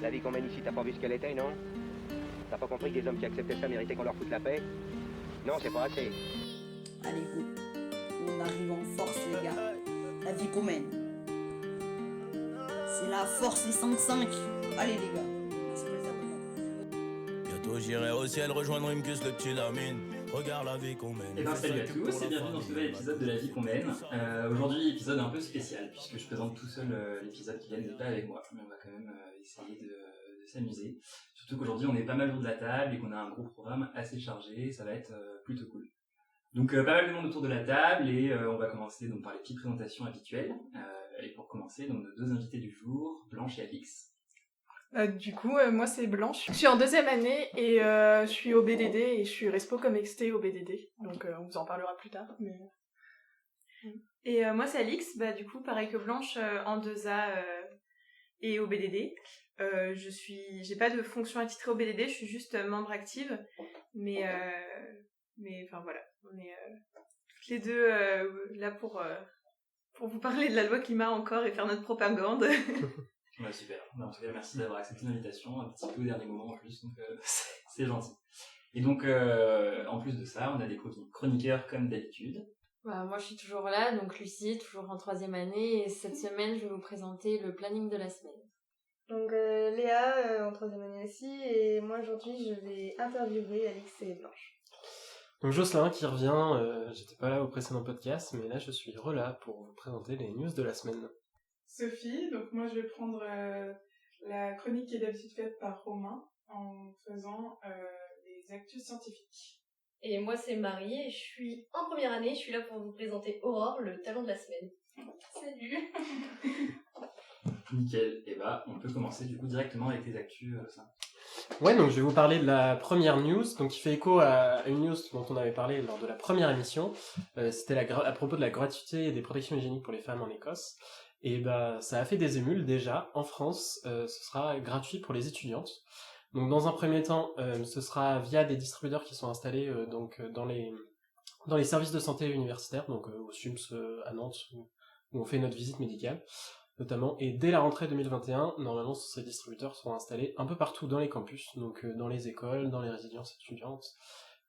La vie qu'on mène ici, t'as pas vu ce qu'elle était, non? T'as pas compris que les hommes qui acceptaient ça méritaient qu'on leur foute la paix? Non, c'est pas assez. Allez, go. On arrive en force, les gars. La vie qu'on mène. C'est la force, les 5-5. Allez, les gars. Merci pour les abonnements. Bientôt j'irai au ciel rejoindre Rimkus le petit Lamine. Regarde la vie qu'on mène. Et bien salut à tous et bienvenue dans ce nouvel épisode de La vie qu'on mène. Aujourd'hui épisode un peu spécial puisque je présente tout seul l'épisode qui vient, n'est pas avec moi, mais on va quand même essayer de s'amuser. Surtout qu'aujourd'hui on est pas mal autour de la table et qu'on a un gros programme assez chargé, ça va être plutôt cool. Donc pas mal de monde autour de la table et on va commencer donc par les petites présentations habituelles. Et pour commencer, donc nos deux invités du jour, Blanche et Alix. Moi c'est Blanche. Je suis en deuxième année et je suis au BDD et je suis respo comme exté au BDD. Donc on vous en parlera plus tard. Mais... Et moi c'est Alix, du coup pareil que Blanche en 2A et au BDD. J'ai pas de fonction attitrée au BDD, je suis juste membre active. Mais enfin voilà, on est toutes les deux là pour vous parler de la loi climat encore et faire notre propagande. Ouais, super. En tout cas, merci d'avoir accepté l'invitation, un petit peu au dernier moment en plus, donc c'est gentil. Et donc, en plus de ça, on a des chroniqueurs comme d'habitude. Moi, je suis toujours là, donc Lucie, toujours en 3e année, et cette semaine, je vais vous présenter le planning de la semaine. Donc Léa, en 3e année aussi, et moi aujourd'hui, je vais interviewer Alix et Blanche. Donc Jocelyn qui revient, j'étais pas là au précédent podcast, mais là je suis là pour vous présenter les news de la semaine. Sophie, donc moi je vais prendre la chronique qui est d'habitude faite par Romain en faisant les actus scientifiques. Et moi c'est Marie et je suis en 1re année, je suis là pour vous présenter Aurore, le talent de la semaine. Salut. Nickel, et on peut commencer du coup directement avec tes actus, ça. Ouais, donc je vais vous parler de la première news, donc qui fait écho à une news dont on avait parlé lors de la première émission. C'était à propos de la gratuité des protections hygiéniques pour les femmes en Écosse. Et ça a fait des émules déjà. En France, ce sera gratuit pour les étudiantes. Donc dans un premier temps, ce sera via des distributeurs qui sont installés dans les services de santé universitaires, donc au SUMS à Nantes où on fait notre visite médicale notamment. Et dès la rentrée 2021, normalement ces distributeurs seront installés un peu partout dans les campus, donc dans les écoles, dans les résidences étudiantes.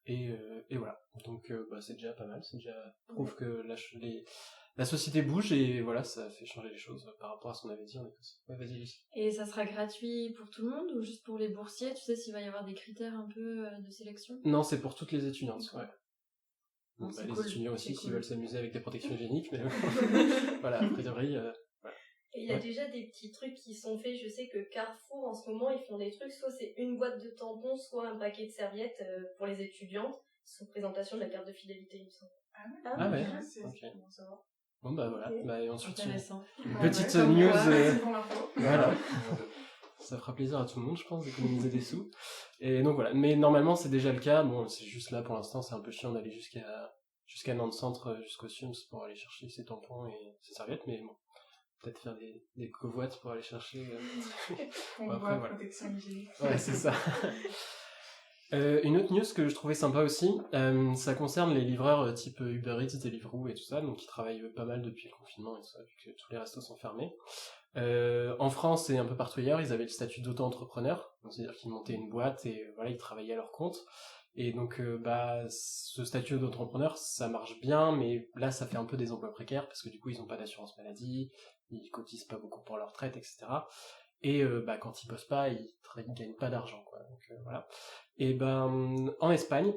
Et voilà. Donc c'est déjà pas mal. C'est déjà prouve que la société bouge et voilà, ça fait changer les choses par rapport à ce qu'on avait dit en Écosse. Ouais, vas-y, Lucie. Et ça sera gratuit pour tout le monde ou juste pour les boursiers? Tu sais s'il va y avoir des critères un peu de sélection? Non, c'est pour toutes les étudiantes, ouais. Donc, les cool. étudiants aussi, s'ils veulent s'amuser avec des protections hygiéniques, mais voilà, a priori, voilà. Et il y a déjà des petits trucs qui sont faits, je sais que Carrefour en ce moment ils font des trucs, soit c'est une boîte de tampons, soit un paquet de serviettes pour les étudiantes, sous présentation de la carte de fidélité, il me semble. Ah ouais, c'est ok. bon à savoir. Bon voilà, Okay. Et ensuite Intéressant. une petite Comme news, quoi, merci pour l'info. voilà, ça fera plaisir à tout le monde je pense d'économiser des sous, et donc voilà, mais normalement c'est déjà le cas, bon c'est juste là pour l'instant c'est un peu chiant d'aller jusqu'à Nantes Centre, jusqu'au SUMS pour aller chercher ses tampons et ses serviettes, mais bon, peut-être faire des covoites pour aller chercher, On après, voit voilà. protection hygiénique. Ouais, c'est ça. Une autre news que je trouvais sympa aussi, ça concerne les livreurs type Uber Eats, Deliveroo et tout ça, donc qui travaillent pas mal depuis le confinement et tout ça, vu que tous les restos sont fermés. En France et un peu partout ailleurs, ils avaient le statut d'auto-entrepreneur, donc c'est-à-dire qu'ils montaient une boîte et voilà, ils travaillaient à leur compte. Et donc ce statut d'auto-entrepreneur, ça marche bien, mais là ça fait un peu des emplois précaires parce que du coup ils ont pas d'assurance maladie, ils cotisent pas beaucoup pour leur retraite, etc. Et quand ils bossent pas, ils gagnent pas d'argent, quoi. Donc voilà. Et en Espagne,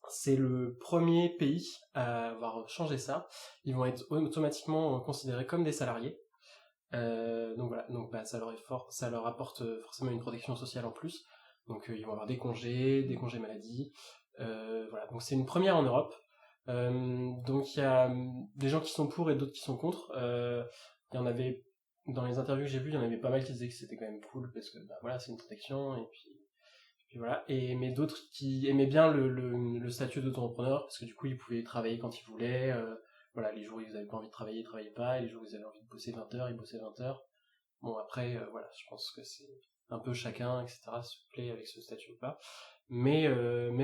c'est le premier pays à avoir changé ça. Ils vont être automatiquement considérés comme des salariés. Donc voilà, donc ça leur apporte forcément une protection sociale en plus. Donc ils vont avoir des congés maladie. Voilà, donc c'est une première en Europe. Donc il y a des gens qui sont pour et d'autres qui sont contre. Il y en avait dans les interviews que j'ai vues, il y en avait pas mal qui disaient que c'était quand même cool parce que voilà, c'est une protection et puis voilà, mais d'autres qui aimaient bien le statut d'auto-entrepreneur parce que du coup ils pouvaient travailler quand ils voulaient, voilà, les jours où ils avaient pas envie de travailler, ils travaillaient pas, et les jours où ils avaient envie de bosser 20 heures, ils bossaient 20 heures. Bon après voilà, je pense que c'est un peu chacun, etc. se plaît avec ce statut ou pas, mais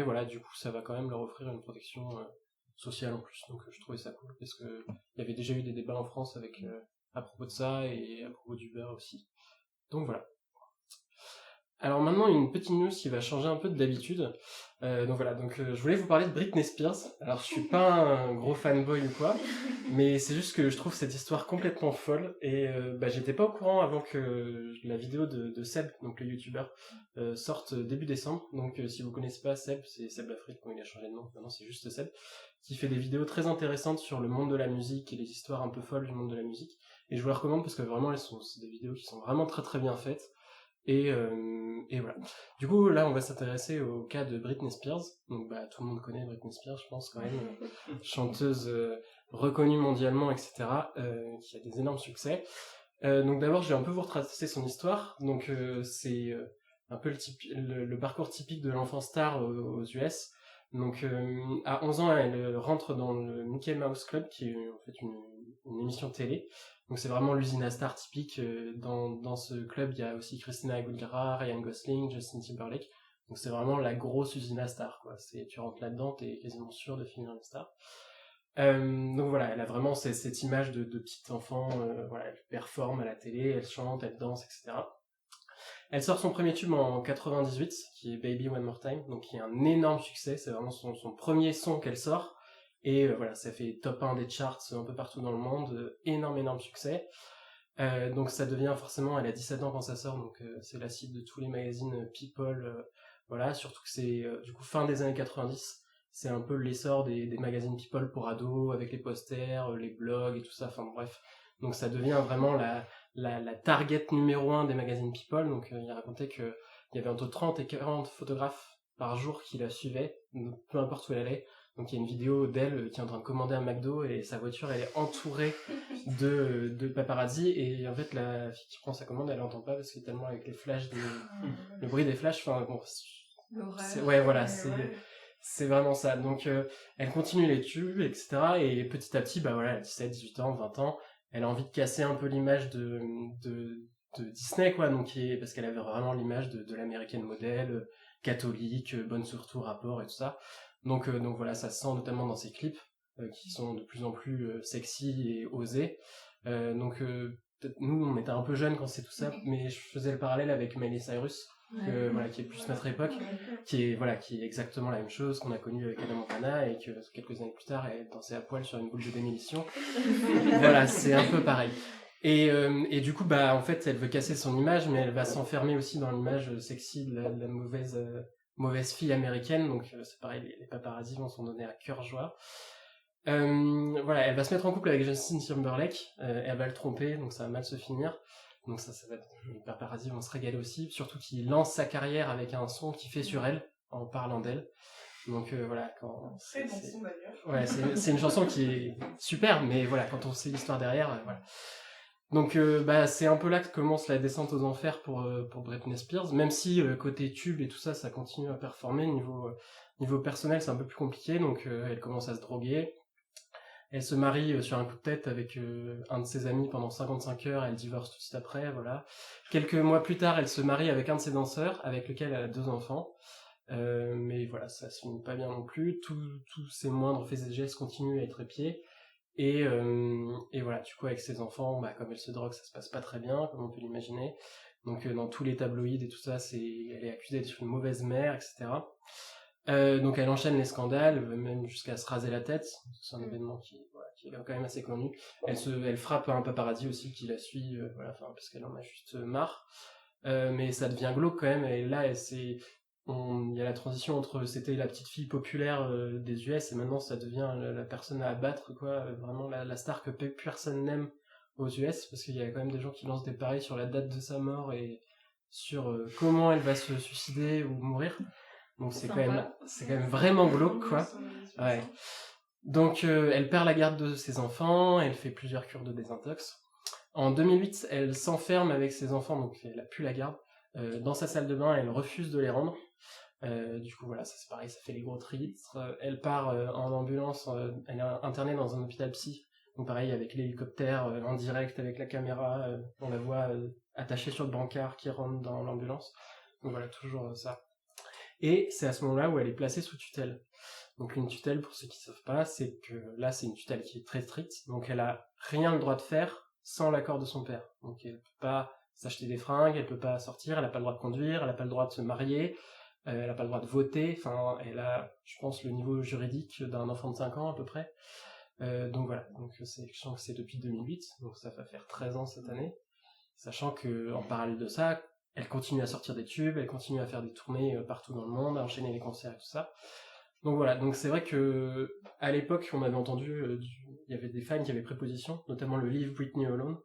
voilà, du coup ça va quand même leur offrir une protection sociale en plus, donc je trouvais ça cool parce que il y avait déjà eu des débats en France avec à propos de ça et à propos d'Uber aussi, donc voilà. Alors maintenant, une petite news qui va changer un peu d'habitude. Donc je voulais vous parler de Britney Spears. Alors je suis pas un gros fanboy ou quoi, mais c'est juste que je trouve cette histoire complètement folle et j'étais pas au courant avant que la vidéo de Seb, donc le youtubeur, sorte début décembre. Donc si vous connaissez pas Seb, c'est Seb Lafrite, il a changé de nom, maintenant c'est juste Seb, qui fait des vidéos très intéressantes sur le monde de la musique et les histoires un peu folles du monde de la musique. Et je vous les recommande parce que vraiment c'est des vidéos qui sont vraiment très très bien faites. Et voilà. Du coup, là, on va s'intéresser au cas de Britney Spears. Donc, tout le monde connaît Britney Spears, je pense, quand même. Chanteuse reconnue mondialement, etc., qui a des énormes succès. Donc, d'abord, je vais un peu vous retracer son histoire. Donc, c'est un peu le parcours typique de l'enfant star aux US. Donc, à 11 ans, elle rentre dans le Mickey Mouse Club, qui est en fait une émission télé. Donc c'est vraiment l'usine à stars typique. Dans ce club, il y a aussi Christina Aguilera, Ryan Gosling, Justin Timberlake. Donc c'est vraiment la grosse usine à stars, quoi. Tu rentres là-dedans, t'es quasiment sûr de finir une star. Donc voilà, elle a vraiment cette image de petite enfant. Elle performe à la télé, elle chante, elle danse, etc. Elle sort son premier tube en 98, qui est Baby One More Time, donc qui est un énorme succès. C'est vraiment son premier son qu'elle sort. Et ça fait top 1 des charts un peu partout dans le monde, énorme succès. Donc ça devient forcément, elle a 17 ans quand ça sort, donc c'est la cible de tous les magazines People, surtout que c'est du coup fin des années 90, c'est un peu l'essor des magazines People pour ados, avec les posters, les blogs et tout ça, enfin bref. Donc ça devient vraiment la target numéro 1 des magazines People, donc il racontait qu'il y avait entre 30 et 40 photographes par jour qui la suivaient, peu importe où elle allait. Donc il y a une vidéo d'elle qui est en train de commander un McDo et sa voiture elle est entourée de paparazzi et en fait la fille qui prend sa commande elle l'entend pas parce que tellement avec les flashs, le bruit des flashs, enfin bon, c'est vraiment ça. Donc elle continue les tubes, etc. Et petit à petit, elle a 17, 18 ans, 20 ans, elle a envie de casser un peu l'image de Disney, quoi, donc parce qu'elle avait vraiment l'image de l'américaine modèle, catholique, bonne surtout rapport et tout ça. Donc voilà, ça se sent notamment dans ses clips qui sont de plus en plus sexy et osés. Peut-être nous on était un peu jeunes quand c'est tout ça, mais je faisais le parallèle avec Miley Cyrus, qui est plus notre époque, qui est exactement la même chose qu'on a connu avec Hannah Montana et que quelques années plus tard elle dansait à poil sur une boule de démolition. Voilà, c'est un peu pareil. Et du coup, en fait, elle veut casser son image, mais elle va s'enfermer aussi dans l'image sexy de la mauvaise fille américaine, donc c'est pareil, les paparazzi vont s'en donner à cœur joie. Elle va se mettre en couple avec Justin Timberlake, elle va le tromper, donc ça va mal se finir. Donc ça va, les paparazzi vont se régaler aussi, surtout qu'il lance sa carrière avec un son qu'il fait sur elle, en parlant d'elle. Donc Très bon son d'ailleurs. Ouais, c'est une chanson qui est super, mais voilà, quand on sait l'histoire derrière, voilà. Donc c'est un peu là que commence la descente aux enfers pour Britney Spears, même si côté tube et tout ça, ça continue à performer. Niveau personnel, c'est un peu plus compliqué, donc elle commence à se droguer. Elle se marie sur un coup de tête avec un de ses amis pendant 55 heures, elle divorce tout de suite après, voilà. Quelques mois plus tard, elle se marie avec un de ses danseurs, avec lequel elle a 2 enfants. Mais voilà, ça se finit pas bien non plus. Tous ses moindres faits et gestes continuent à être épiés. Et voilà, du coup, avec ses enfants, comme elle se drogue, ça se passe pas très bien, comme on peut l'imaginer. Donc, dans tous les tabloïds et tout ça, elle est accusée d'être une mauvaise mère, etc. Donc, elle enchaîne les scandales, même jusqu'à se raser la tête. C'est un événement qui est quand même assez connu. Elle frappe un paparazzi aussi qui la suit, parce qu'elle en a juste marre. Mais ça devient glauque quand même, et là, il y a la transition entre c'était la petite fille populaire des US et maintenant ça devient la personne à abattre, quoi, vraiment la star que personne n'aime aux US, parce qu'il y a quand même des gens qui lancent des paris sur la date de sa mort et sur comment elle va se suicider ou mourir. Donc c'est quand même vraiment glauque, quoi. Ouais. Donc elle perd la garde de ses enfants, elle fait plusieurs cures de désintox. En 2008, elle s'enferme avec ses enfants, donc elle a plus la garde. Dans sa salle de bain, elle refuse de les rendre. Du coup, voilà, ça c'est pareil, ça fait les gros titres. Elle part en ambulance, elle est internée dans un hôpital psy. Donc pareil, avec l'hélicoptère, en direct, avec la caméra, on la voit attachée sur le brancard qui rentre dans l'ambulance. Donc voilà, toujours ça. Et c'est à ce moment-là où elle est placée sous tutelle. Donc une tutelle, pour ceux qui ne savent pas, c'est que là, c'est une tutelle qui est très stricte. Donc elle a rien le droit de faire sans l'accord de son père. Donc elle peut pas s'acheter des fringues, elle peut pas sortir, elle a pas le droit de conduire, elle a pas le droit de se marier, elle a pas le droit de voter, enfin, elle a, je pense, le niveau juridique d'un enfant de 5 ans à peu près. Donc voilà, donc je sens que c'est depuis 2008, donc ça va faire 13 ans cette année, sachant que en parallèle de ça, elle continue à sortir des tubes, elle continue à faire des tournées partout dans le monde, à enchaîner les concerts et tout ça. Donc voilà, donc c'est vrai que à l'époque, on avait entendu, il y avait des fans qui avaient préposition, notamment le Leave Britney Alone,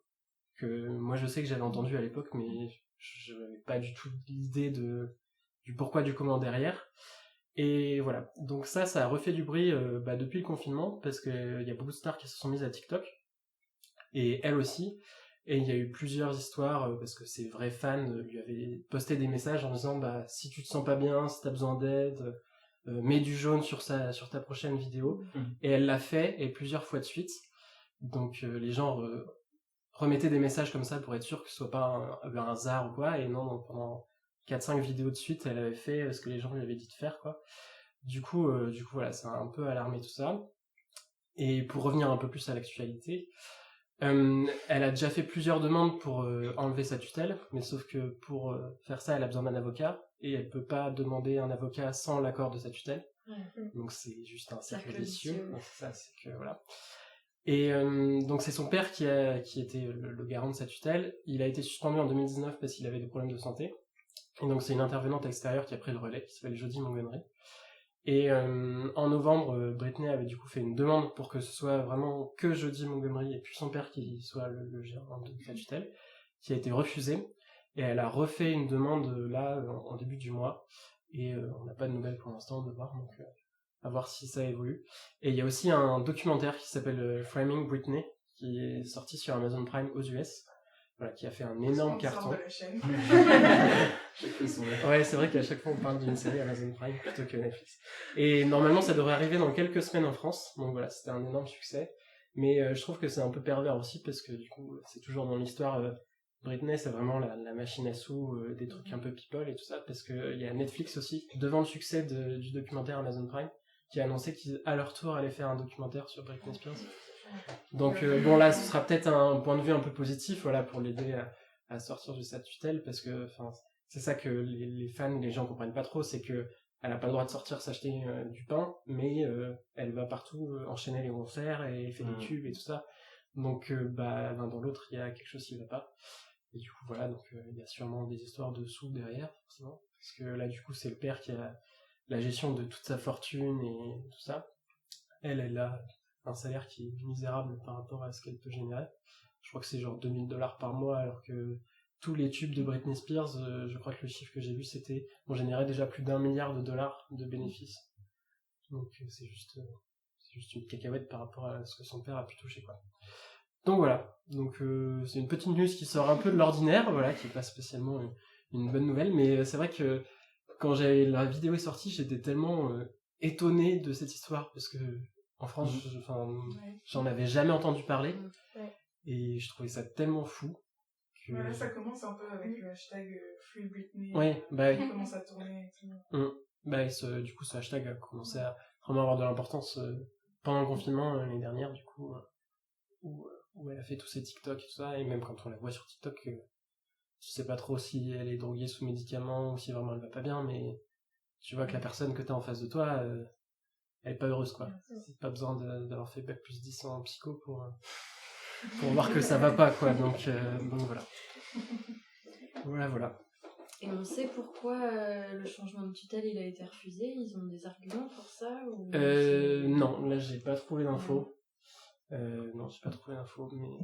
que moi je sais que j'avais entendu à l'époque, mais je n'avais pas du tout l'idée du pourquoi du comment derrière. Et voilà, donc ça a refait du bruit depuis le confinement, parce qu'il y a beaucoup de stars qui se sont mises à TikTok, et elle aussi, et il y a eu plusieurs histoires, parce que ses vrais fans lui avaient posté des messages en disant si tu te sens pas bien, si t'as besoin d'aide, mets du jaune sur ta prochaine vidéo, et elle l'a fait, et plusieurs fois de suite, donc les gens remettaient des messages comme ça pour être sûr que ce soit pas un hasard ou quoi, et non, pendant 4-5 vidéos de suite, elle avait fait ce que les gens lui avaient dit de faire, quoi. Du coup, voilà, ça a un peu alarmé tout ça. Et pour revenir un peu plus à l'actualité, elle a déjà fait plusieurs demandes pour enlever sa tutelle, mais sauf que pour faire ça, elle a besoin d'un avocat, et elle peut pas demander un avocat sans l'accord de sa tutelle. Donc c'est juste un cercle vicieux. Donc c'est ça, c'est que voilà. Et donc c'est son père qui était le garant de sa tutelle. Il a été suspendu en 2019 parce qu'il avait des problèmes de santé. Et donc c'est une intervenante extérieure qui a pris le relais, qui s'appelle Jodie Montgomery. Et en novembre, Britney avait du coup fait une demande pour que ce soit vraiment que Jodie Montgomery et puis son père qui soit le gérant de sa tutelle, qui a été refusée. Et elle a refait une demande là en début du mois. Et on n'a pas de nouvelles pour l'instant de voir, donc à voir si ça évolue. Et il y a aussi un documentaire qui s'appelle Framing Britney, qui est sorti sur Amazon Prime aux US. Voilà, qui a fait un énorme carton. De la chaîne. Ouais, c'est vrai qu'à chaque fois on parle d'une série Amazon Prime plutôt que Netflix. Et normalement ça devrait arriver dans quelques semaines en France, donc voilà, c'était un énorme succès. Mais je trouve que c'est un peu pervers aussi parce que du coup c'est toujours dans l'histoire Britney, c'est vraiment la machine à sous, des trucs un peu people et tout ça, parce que il y a Netflix aussi, devant le succès du documentaire Amazon Prime, qui a annoncé qu'à leur tour allaient faire un documentaire sur Britney Spears. Donc bon là ce sera peut-être un point de vue un peu positif, voilà, pour l'aider à sortir de sa tutelle, parce que c'est ça que les fans, les gens comprennent pas trop, c'est que elle a pas le droit de sortir s'acheter du pain, mais elle va partout enchaîner les concerts et fait des tubes et tout ça. Donc l'un dans l'autre il y a quelque chose qui va pas. Et du coup voilà, donc il y a sûrement des histoires de sous derrière forcément, parce que là du coup c'est le père qui a la gestion de toute sa fortune et tout ça. Elle a un salaire qui est misérable par rapport à ce qu'elle peut générer. Je crois que c'est genre $2000 par mois, alors que tous les tubes de Britney Spears, je crois que le chiffre que j'ai vu, c'était on générait déjà plus d'$1 milliard de bénéfices. Donc c'est juste une cacahuète par rapport à ce que son père a pu toucher, quoi. Donc voilà, donc c'est une petite news qui sort un peu de l'ordinaire, voilà, qui est pas spécialement une bonne nouvelle, mais c'est vrai que quand la vidéo est sortie, j'étais tellement étonné de cette histoire, parce que en France, j'en avais jamais entendu parler, et je trouvais ça tellement fou. Que... Là, ça commence un peu avec le hashtag Free Britney. Ouais, qui commence à tourner et tout. Du coup, ce hashtag a commencé à vraiment avoir de l'importance pendant le confinement l'année dernière, du coup, où elle a fait tous ses TikTok et tout ça, et même quand on la voit sur TikTok, tu sais pas trop si elle est droguée sous médicaments ou si vraiment elle va pas bien, mais tu vois que la personne que t'as en face de toi, elle est pas heureuse, quoi. C'est pas besoin d'avoir fait bac plus 10 en psycho pour voir que ça va pas, quoi. Donc voilà. Voilà. Et on sait pourquoi le changement de tutelle il a été refusé? Ils ont des arguments pour ça ou... Non, là j'ai pas trouvé d'infos. Non, j'ai pas trouvé d'infos, mais...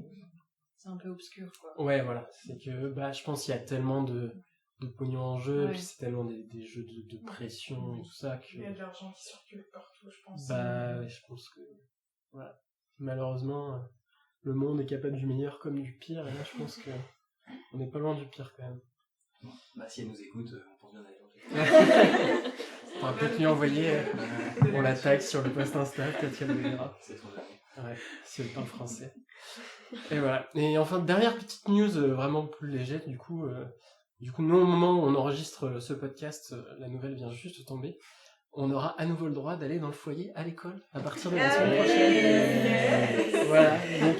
C'est un peu obscur, quoi. Ouais, voilà. C'est que, je pense qu'il y a tellement de pognon en jeu, et puis c'est tellement des jeux de pression et tout ça que... Il y a de l'argent qui circule partout, je pense. Je pense que... Voilà. Malheureusement, le monde est capable du meilleur comme du pire, et là je pense que on est pas loin du pire, quand même. Si elle nous écoute, on pense bien d'aller On va peut-être lui envoyer, on la tag sur le post Insta, peut-être qu'elle le verra. C'est trop bien. Ouais, si elle parle français. Et voilà. Et enfin, dernière petite news vraiment plus légère, du coup, nous, au moment où on enregistre ce podcast, la nouvelle vient juste de tomber. on aura à nouveau le droit d'aller dans le foyer à l'école à partir de la semaine prochaine. Voilà, donc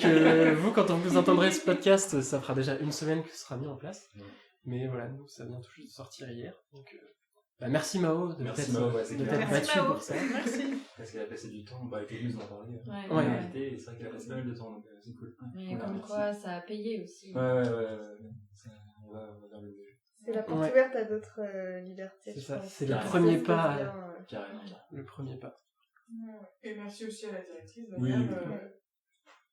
vous, quand vous entendrez ce podcast, ça fera déjà une semaine que ce sera mis en place. Mais voilà, nous, ça vient tout juste de sortir hier. Donc, merci Mao de t'être battu pour ça. Merci. Parce qu'elle a passé du temps, avec les news, on en parlait. Ouais. Et c'est vrai qu'elle a passé pas mal de temps, donc c'est cool. Mais comme quoi, ça a payé aussi. Ouais. Ça, on va vers le C'est la porte ouverte à d'autres libertés. C'est je ça, pense. c'est le premier pas. Carrément. Le premier pas. Et merci aussi à la directrice Oui, d'ailleurs,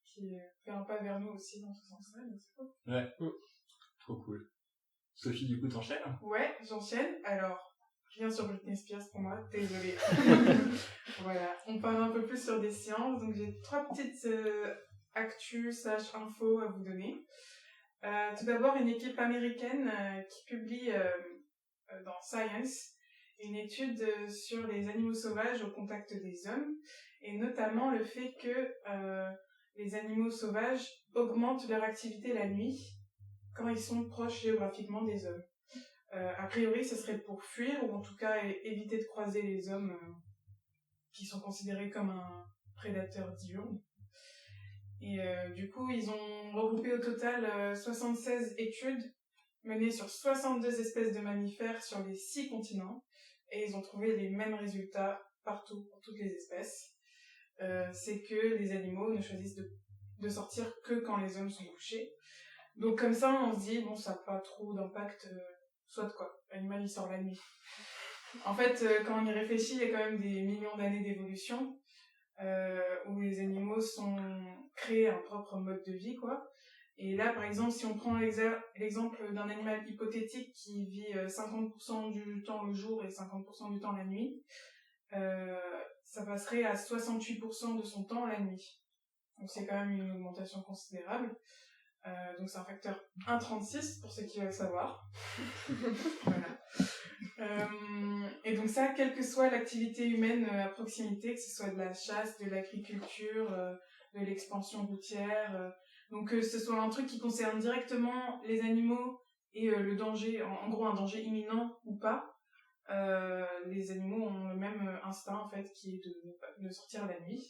qui fait un pas vers nous aussi dans ce sens-là, donc c'est cool. Ouais, trop cool. Sophie, du coup, t'enchaînes? Ouais, j'enchaîne. Alors, rien sur Britney Spears pour moi, désolée. Voilà, on part un peu plus sur des sciences, donc j'ai 3 petites actus/infos à vous donner. Tout d'abord, une équipe américaine qui publie dans Science une étude sur les animaux sauvages au contact des hommes, et notamment le fait que les animaux sauvages augmentent leur activité la nuit quand ils sont proches géographiquement des hommes. A priori, ce serait pour fuir, ou en tout cas éviter de croiser les hommes qui sont considérés comme un prédateur diurne. Et du coup, ils ont regroupé au total 76 études menées sur 62 espèces de mammifères sur les 6 continents, et ils ont trouvé les mêmes résultats partout, pour toutes les espèces. C'est que les animaux ne choisissent de sortir que quand les hommes sont couchés. Donc comme ça, on se dit, bon, ça n'a pas trop d'impact, soit quoi, l'animal il sort la nuit. En fait, quand on y réfléchit, il y a quand même des millions d'années d'évolution, où les animaux créent un propre mode de vie, quoi. Et là, par exemple, si on prend l'exemple d'un animal hypothétique qui vit 50% du temps le jour et 50% du temps la nuit, ça passerait à 68% de son temps la nuit. Donc c'est quand même une augmentation considérable. Donc c'est un facteur 1,36 pour ceux qui veulent savoir. Voilà. Et donc ça, quelle que soit l'activité humaine à proximité, que ce soit de la chasse, de l'agriculture, de l'expansion routière, donc que ce soit un truc qui concerne directement les animaux et le danger, en gros un danger imminent ou pas, les animaux ont le même instinct en fait qui est de sortir la nuit.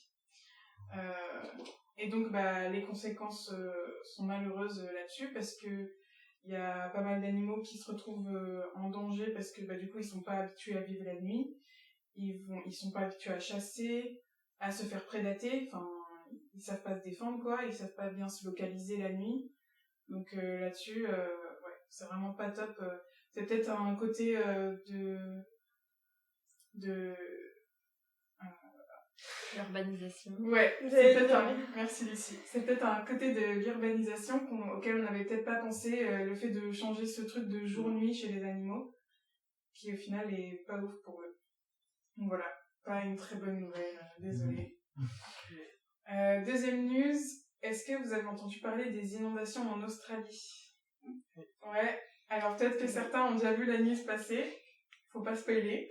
Et donc les conséquences sont malheureuses là-dessus, parce que il y a pas mal d'animaux qui se retrouvent en danger parce que du coup ils sont pas habitués à vivre la nuit, ils sont pas habitués à chasser, à se faire prédater, enfin ils savent pas se défendre quoi, ils savent pas bien se localiser la nuit. Donc là-dessus c'est vraiment pas top. C'est peut-être un côté de L'urbanisation. Ouais, c'est peut-être merci Lucie. C'est peut-être un côté de l'urbanisation auquel on n'avait peut-être pas pensé, le fait de changer ce truc de jour-nuit chez les animaux, qui au final est pas ouf pour eux. Donc voilà, pas une très bonne nouvelle, désolée. Deuxième news, est-ce que vous avez entendu parler des inondations en Australie? Ouais, alors peut-être que certains ont déjà vu la news passer. Faut pas spoiler.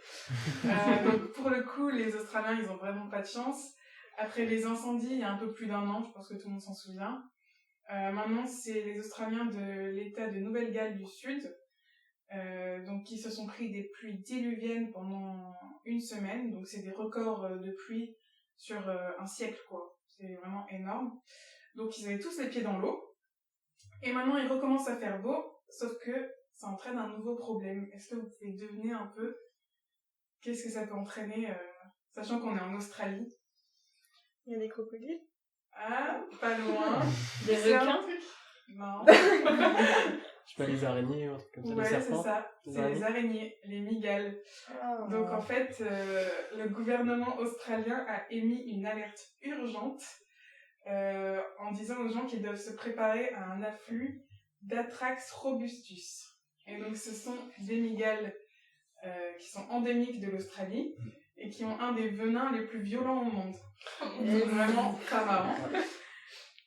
Donc pour le coup, les Australiens, ils ont vraiment pas de chance. Après les incendies, il y a un peu plus d'1 an, je pense que tout le monde s'en souvient. Maintenant, c'est les Australiens de l'État de Nouvelle-Galles du Sud, donc qui se sont pris des pluies diluviennes pendant 1 semaine. Donc c'est des records de pluie sur un siècle, quoi. C'est vraiment énorme. Donc ils avaient tous les pieds dans l'eau. Et maintenant, il recommence à faire beau, sauf que ça entraîne un nouveau problème. Est-ce que vous pouvez deviner un peu qu'est-ce que ça peut entraîner, sachant qu'on est en Australie? Il y a des crocodiles? Ah, pas loin. Des requins? Non. Je sais pas, les araignées ou un truc comme ça, les Ouais, c'est serpents. ça. C'est les araignées, les mygales. Oh. Donc en fait, le gouvernement australien a émis une alerte urgente en disant aux gens qu'ils doivent se préparer à un afflux d'Atrax robustus. Et donc ce sont des mygales qui sont endémiques de l'Australie et qui ont un des venins les plus violents au monde. C'est vraiment pas marrant.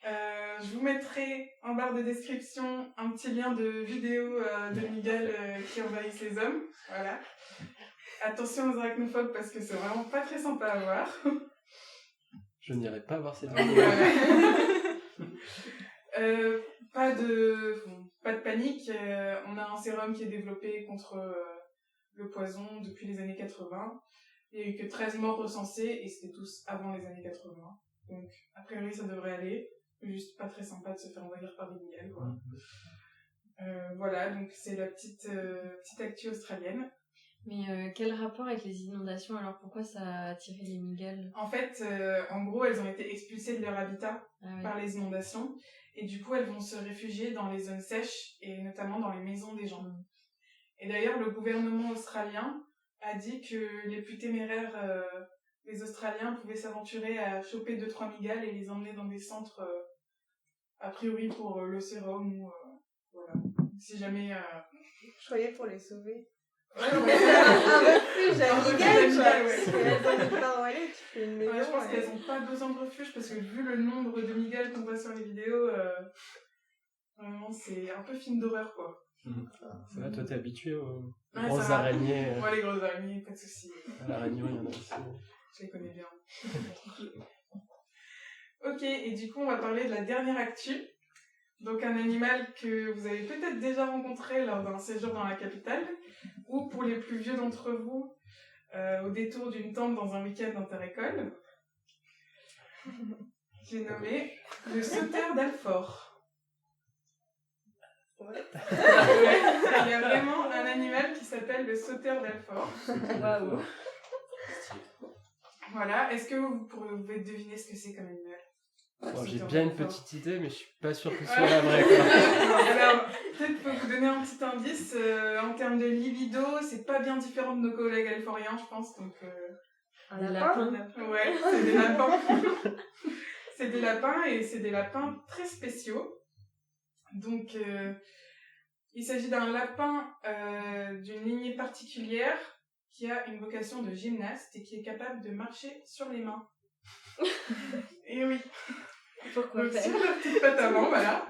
Je vous mettrai en barre de description un petit lien de vidéo de mygales qui envahissent les hommes. Voilà. Attention aux arachnophobes parce que c'est vraiment pas très sympa à voir. Je n'irai pas voir cette vidéo. Pas de panique. On a un sérum qui est développé contre le poison depuis les années 80. Il y a eu que 13 morts recensés et c'était tous avant les années 80. Donc, a priori, ça devrait aller. Juste pas très sympa de se faire envahir par des migales, quoi. Voilà, donc c'est la petite actu australienne. Mais quel rapport avec les inondations alors? Pourquoi ça a attiré les migales? En fait, en gros, elles ont été expulsées de leur habitat par les inondations et du coup, elles vont se réfugier dans les zones sèches et notamment dans les maisons des gens. Et d'ailleurs, le gouvernement australien a dit que les plus téméraires des Australiens pouvaient s'aventurer à choper 2-3 migales et les emmener dans des centres a priori pour l'océrum ou voilà. Si jamais... Je croyais pour les sauver. Ouais, un refuge à migales, quoi. ouais. Parce qu'elles ont nulle part où aller, tu fais une maison. Ouais, je pense qu'elles n'ont pas besoin de refuge parce que vu le nombre de migales qu'on voit sur les vidéos, vraiment c'est un peu film d'horreur, quoi. Ça va, toi t'es habitué aux Ouais, grosses ça va. araignées. Moi, les grosses araignées, pas de soucis. L'araignée, il y en a aussi. Je les connais bien. Ok, et du coup, on va parler de la dernière actu. Donc, un animal que vous avez peut-être déjà rencontré lors d'un séjour dans la capitale, ou pour les plus vieux d'entre vous, au détour d'une tente dans un week-end inter-école. J'ai nommé le sauteur d'Alfort. Ouais. Il y a vraiment un animal qui s'appelle le sauteur d'Alfort. Waouh. Voilà, est-ce que vous pouvez deviner ce que c'est comme animal? Bon, j'ai Sauteur bien une d'Alfort. petite idée, mais je suis pas sûr que ce soit la vraie. Quoi. Alors, peut-être pour vous donner un petit indice, en termes de libido, c'est pas bien différent de nos collègues alforiens, je pense, donc... Un lapin. Ouais, c'est des lapins. C'est des lapins, et c'est des lapins très spéciaux. Donc, il s'agit d'un lapin d'une lignée particulière qui a une vocation de gymnaste et qui est capable de marcher sur les mains. Et oui. Pourquoi Donc, faire sur la petite patte avant, voilà.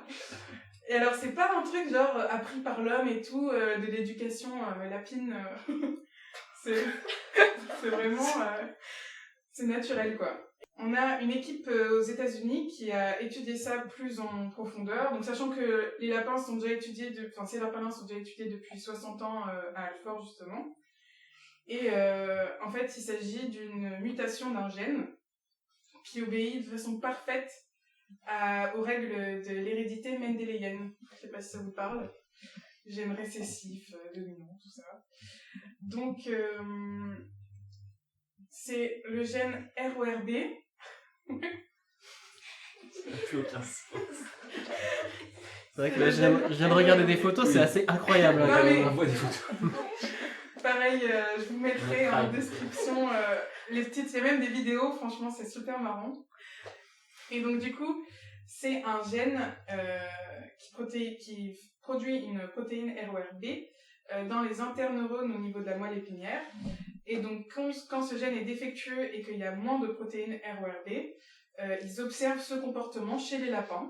Et alors, c'est pas un truc genre appris par l'homme et tout, de l'éducation lapine. C'est vraiment... c'est naturel, quoi. On a une équipe aux États-Unis qui a étudié ça plus en profondeur. Donc, sachant que les lapins sont déjà étudiés, ces lapins-là sont déjà étudiés depuis 60 ans à Alfort, justement. Et en fait, il s'agit d'une mutation d'un gène qui obéit de façon parfaite aux règles de l'hérédité mendélienne. Je sais pas si ça vous parle. Gène récessif, dominant, tout ça. Donc, c'est le gène RORB. Ça n'a plus aucun sens. C'est vrai que là, je viens de regarder des photos, c'est assez incroyable. Non, quand mais- même. On voit des photos. Pareil, je vous mettrai en description les petites, il y a même des vidéos, franchement c'est super marrant. Et donc du coup, c'est un gène qui produit une protéine RORB dans les interneurones au niveau de la moelle épinière. Et donc quand ce gène est défectueux et qu'il y a moins de protéines RORB, ils observent ce comportement chez les lapins.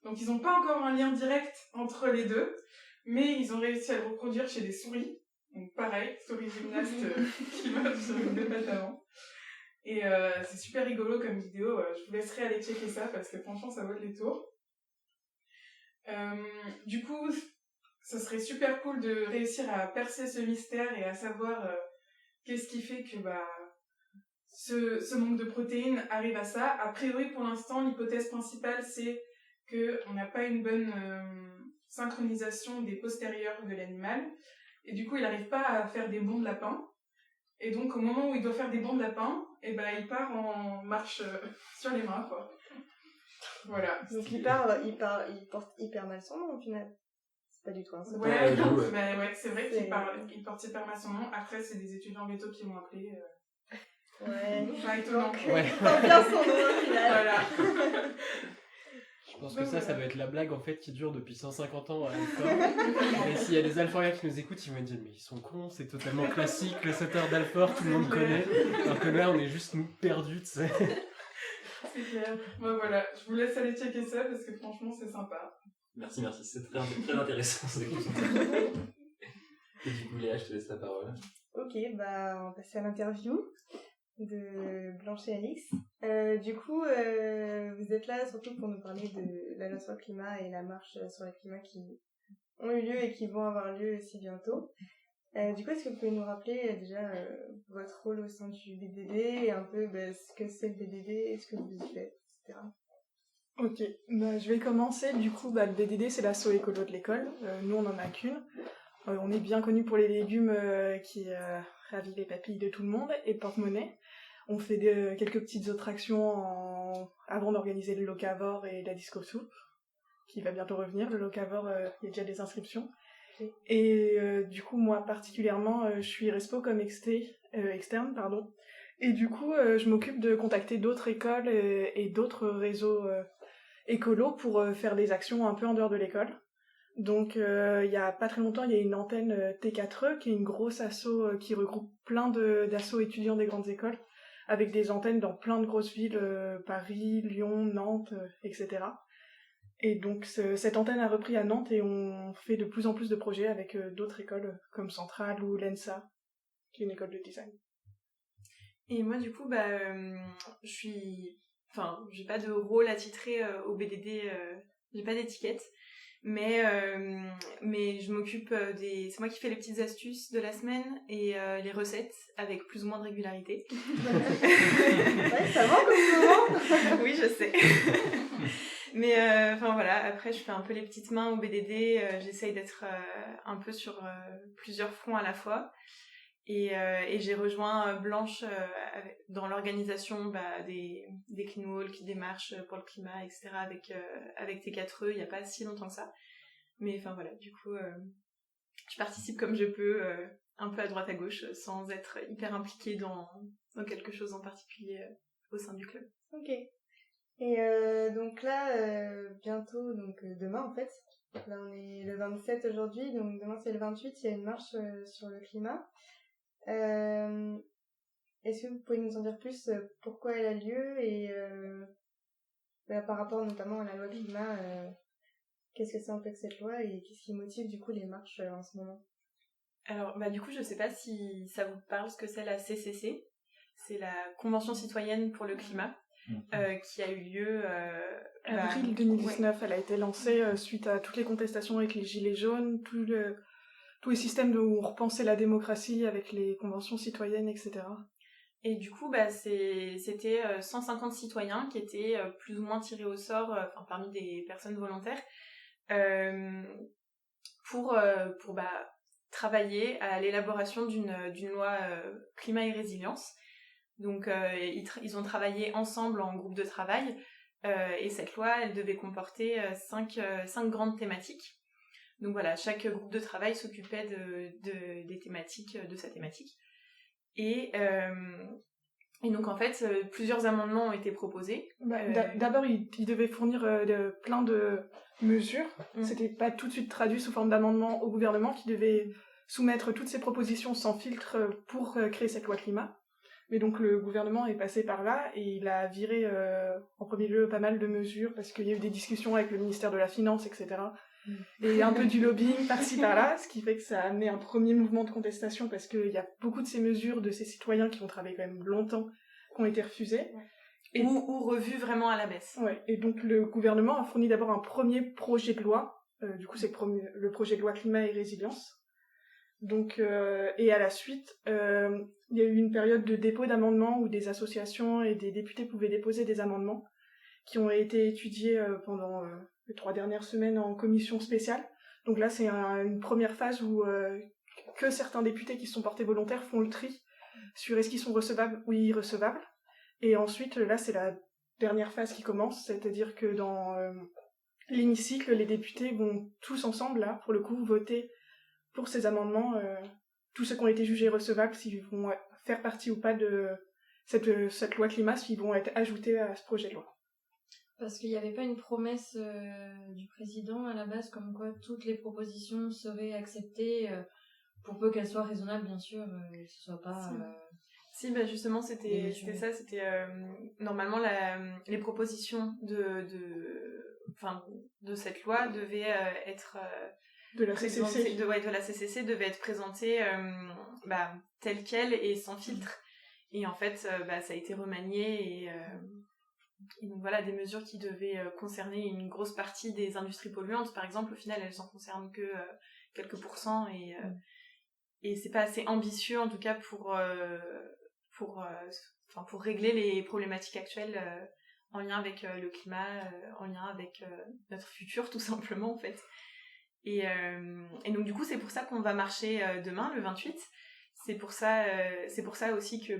Donc ils n'ont pas encore un lien direct entre les deux, mais ils ont réussi à le reproduire chez des souris. Donc pareil, souris gymnaste qui marche sur une des pattes avant. Et c'est super rigolo comme vidéo, je vous laisserai aller checker ça parce que franchement ça vaut le détour. Du coup, ça serait super cool de réussir à percer ce mystère et à savoir qu'est-ce qui fait que ce manque de protéines arrive à ça. A priori pour l'instant, l'hypothèse principale c'est qu'on n'a pas une bonne synchronisation des postérieurs de l'animal. Et du coup, il n'arrive pas à faire des bonds de lapin. Et donc, au moment où il doit faire des bonds de lapin, il part en marche sur les mains, quoi. Voilà. Donc il porte hyper mal son nom au final. C'est pas du tout un sauteur. Ouais, j'avoue, ouais, c'est vrai qu'il C'est- porte hyper mal son nom. Après, c'est des étudiants vétos qui l'ont appelé. Ouais. Pas étonnant. Donc, Ouais. il porte bien son nom au final. Voilà. Je pense que ça doit être la blague en fait qui dure depuis 150 ans à Alfort. Et s'il y a des Alforiens qui nous écoutent, ils vont dire mais ils sont cons, c'est totalement classique, le sauteur d'Alfort, tout le monde connaît. Alors que là, on est juste nous perdus, tu sais. C'est clair. Bon, voilà. Je vous laisse aller checker ça parce que franchement, c'est sympa. Merci, c'est très, très intéressant. C'est cool. Et du coup, Léa, je te laisse la parole. Ok, on va passer à l'interview de Blanche et Alix. Du coup, vous êtes là surtout pour nous parler de la loi sur le climat et la marche sur le climat qui ont eu lieu et qui vont avoir lieu si bientôt. Du coup, est-ce que vous pouvez nous rappeler déjà votre rôle au sein du BDD et un peu ce que c'est le BDD, ce que vous y faites, etc. Ok, je vais commencer. Du coup, le BDD, c'est l'asso écolo de l'école. Nous, on en a qu'une. On est bien connu pour les légumes qui ravivent les papilles de tout le monde et porte-monnaie. On fait quelques petites autres actions avant d'organiser le locavore et la disco soup, qui va bientôt revenir. Le locavore, il y a déjà des inscriptions. Okay. Et du coup, moi particulièrement, je suis respo comme externe. Et du coup, je m'occupe de contacter d'autres écoles et d'autres réseaux écolos pour faire des actions un peu en dehors de l'école. Donc, il y a pas très longtemps, il y a une antenne T4E, qui est une grosse asso qui regroupe plein d'assos étudiants des grandes écoles, avec des antennes dans plein de grosses villes, Paris, Lyon, Nantes, etc. Et donc, cette antenne a repris à Nantes et on fait de plus en plus de projets avec d'autres écoles, comme Centrale ou l'ENSA, qui est une école de design. Et moi, du coup, j'ai pas de rôle attitré au BDD, j'ai pas d'étiquette. Mais je m'occupe c'est moi qui fais les petites astuces de la semaine et les recettes avec plus ou moins de régularité. Ouais, ça va comme souvent. Oui, je sais. Mais voilà, après je fais un peu les petites mains au BDD, j'essaye d'être un peu sur plusieurs fronts à la fois. Et j'ai rejoint Blanche dans l'organisation des clean walks, des marches pour le climat, etc. avec T4E il n'y a pas si longtemps que ça. Mais voilà, du coup, je participe comme je peux, un peu à droite à gauche, sans être hyper impliquée dans quelque chose en particulier au sein du club. Ok. Et donc là, bientôt, demain en fait, là on est le 27 aujourd'hui, donc demain c'est le 28, il y a une marche sur le climat. Est-ce que vous pouvez nous en dire plus pourquoi elle a lieu et par rapport notamment à la loi climat, qu'est-ce que c'est en fait que cette loi et qu'est-ce qui motive du coup les marches en ce moment? Alors du coup je sais pas si ça vous parle ce que c'est la CCC, c'est la Convention citoyenne pour le climat. Qui a eu lieu avril 2019, ouais. Elle a été lancée suite à toutes les contestations avec les gilets jaunes, tous les systèmes où on repensait la démocratie avec les conventions citoyennes, etc. Et du coup, c'était 150 citoyens qui étaient plus ou moins tirés au sort, parmi des personnes volontaires, pour travailler à l'élaboration d'une loi climat et résilience. Donc, ils ont travaillé ensemble en groupe de travail, et cette loi, elle devait comporter 5 grandes thématiques. Donc voilà, chaque groupe de travail s'occupait des thématiques, de sa thématique. Et donc en fait, plusieurs amendements ont été proposés. D'abord, ils devaient fournir plein de mesures. C'était pas tout de suite traduit sous forme d'amendement au gouvernement qui devait soumettre toutes ces propositions sans filtre pour créer cette loi climat. Mais donc le gouvernement est passé par là et il a viré en premier lieu pas mal de mesures parce qu'il y a eu des discussions avec le ministère de la Finance, etc. Et un peu du lobbying par-ci par-là, ce qui fait que ça a amené un premier mouvement de contestation parce qu'il y a beaucoup de ces mesures de ces citoyens qui ont travaillé quand même longtemps qui ont été refusées. Ouais. Ou revues vraiment à la baisse. Ouais. Et donc le gouvernement a fourni d'abord un premier projet de loi, du coup c'est le projet de loi climat et résilience. Donc, et à la suite, il y a eu une période de dépôt d'amendements où des associations et des députés pouvaient déposer des amendements qui ont été étudiés pendant les 3 dernières semaines en commission spéciale. Donc là, c'est une première phase où que certains députés qui se sont portés volontaires font le tri sur est-ce qu'ils sont recevables ou irrecevables. Et ensuite, là, c'est la dernière phase qui commence, c'est-à-dire que dans l'hémicycle, les députés vont tous ensemble, là, pour le coup, voter pour ces amendements, tous ceux qui ont été jugés recevables, s'ils vont faire partie ou pas de cette loi climat, s'ils vont être ajoutés à ce projet de loi. Parce qu'il n'y avait pas une promesse du président à la base, comme quoi toutes les propositions seraient acceptées, pour peu qu'elles soient raisonnables, bien sûr, que ce soit pas... Si, justement, c'était ça, c'était normalement les propositions de cette loi devaient être... de la CCC. De la CCC devait être présentée telle quelle et sans filtre. Et en fait, ça a été remanié et donc voilà, des mesures qui devaient concerner une grosse partie des industries polluantes, par exemple, au final, elles en concernent que quelques pourcents c'est pas assez ambitieux en tout cas pour régler les problématiques actuelles en lien avec le climat, en lien avec notre futur tout simplement en fait. Et donc du coup c'est pour ça qu'on va marcher demain le 28. C'est pour ça aussi que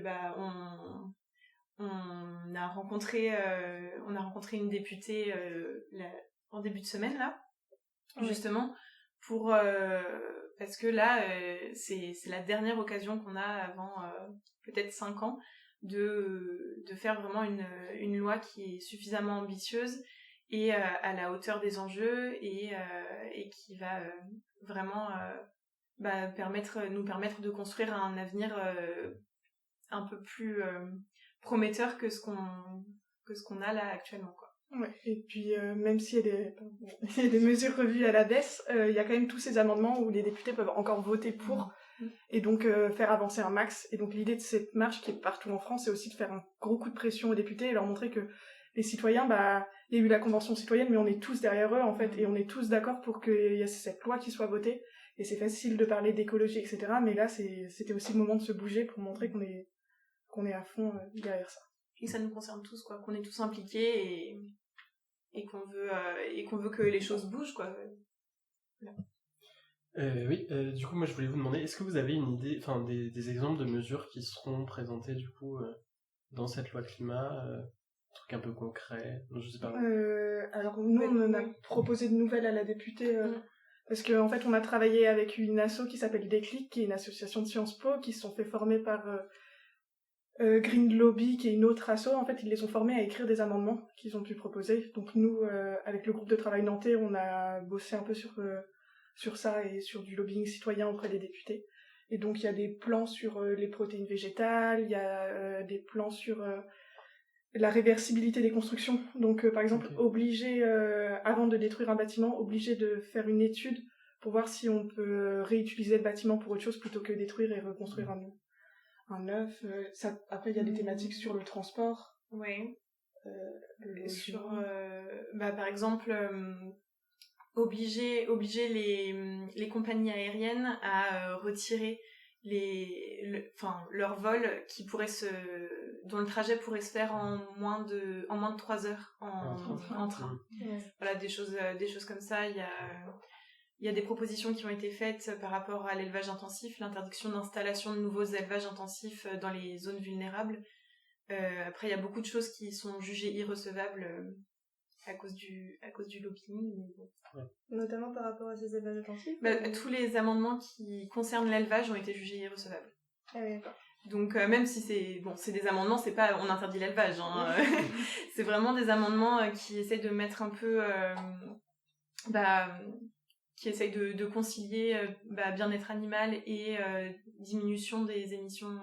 on a rencontré une députée en début de semaine là, justement parce que là c'est la dernière occasion qu'on a avant peut-être 5 ans de faire vraiment une loi qui est suffisamment ambitieuse et à la hauteur des enjeux et qui va vraiment nous permettre de construire un avenir un peu plus prometteur que ce qu'on a là actuellement, quoi. Ouais, et puis même s'il y a des mesures revues à la baisse, il y a quand même tous ces amendements où les députés peuvent encore voter pour et donc faire avancer un max. Et donc l'idée de cette marche qui est partout en France, c'est aussi de faire un gros coup de pression aux députés et leur montrer que les citoyens, il y a eu la convention citoyenne, mais on est tous derrière eux en fait, et on est tous d'accord pour qu'il y ait cette loi qui soit votée. Et c'est facile de parler d'écologie, etc. Mais là, c'était aussi le moment de se bouger pour montrer qu'on est à fond derrière ça. Et ça nous concerne tous, quoi, qu'on est tous impliqués et qu'on veut que les choses bougent, quoi. Voilà. Oui, du coup, moi je voulais vous demander, est-ce que vous avez une idée, enfin des exemples de mesures qui seront présentées du coup dans cette loi climat, trucs un peu concrets, je sais pas. Alors nous, on a proposé de nouvelles à la députée parce qu'en fait, on a travaillé avec une asso qui s'appelle Déclic, qui est une association de Sciences Po, qui se sont fait former par Green Lobby, qui est une autre asso. En fait, ils les ont formés à écrire des amendements qu'ils ont pu proposer. Donc nous, avec le groupe de travail nantais, on a bossé un peu sur ça et sur du lobbying citoyen auprès des députés. Et donc il y a des plans sur les protéines végétales, il y a des plans sur la réversibilité des constructions. Donc par exemple, obligé, avant de détruire un bâtiment, obligé de faire une étude pour voir si on peut réutiliser le bâtiment pour autre chose plutôt que détruire et reconstruire un neuf. Après il y a des thématiques sur le transport. Oui. Par exemple, obliger les compagnies aériennes à retirer leurs vols dont le trajet pourrait se faire en moins de 3 heures en train. Voilà, des choses comme ça. Il y a des propositions qui ont été faites par rapport à l'élevage intensif, l'interdiction d'installation de nouveaux élevages intensifs dans les zones vulnérables. Après, il y a beaucoup de choses qui sont jugées irrecevables à cause du lobbying. Mais bon. Notamment par rapport à ces élevages intensifs Tous les amendements qui concernent l'élevage ont été jugés irrecevables. Ah oui, d'accord. Donc même si c'est des amendements, c'est pas on interdit l'élevage, hein. C'est vraiment des amendements qui essayent de mettre un peu qui essayent de concilier bien-être animal et diminution des émissions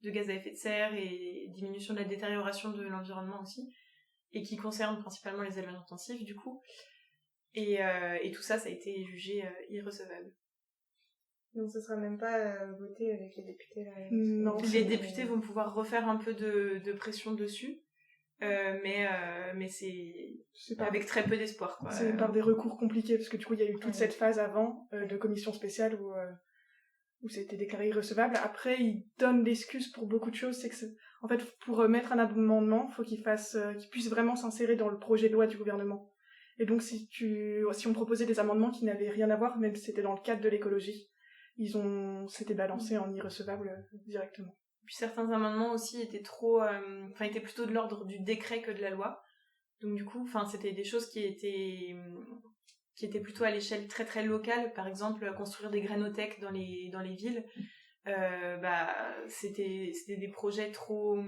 de gaz à effet de serre et diminution de la détérioration de l'environnement aussi, et qui concernent principalement les élevages intensifs du coup. Et tout ça, ça a été jugé irrecevable. Donc ce sera même pas voté avec les députés là. Non, les députés vont pouvoir refaire un peu de pression dessus, mais c'est avec très peu d'espoir, quoi. C'est par des recours compliqués, parce que du coup il y a eu toute cette phase avant de commission spéciale où c'était déclaré irrecevable. Après, ils donnent l'excuse pour beaucoup de choses, c'est que en fait pour mettre un amendement, faut qu'il puisse vraiment s'insérer dans le projet de loi du gouvernement. Et donc si on proposait des amendements qui n'avaient rien à voir, même si c'était dans le cadre de l'écologie, c'était balancé en irrecevable directement. Puis certains amendements aussi étaient étaient plutôt de l'ordre du décret que de la loi. Donc du coup, c'était des choses qui étaient plutôt à l'échelle très très locale. Par exemple, construire des grainothèques dans les villes. C'était des projets trop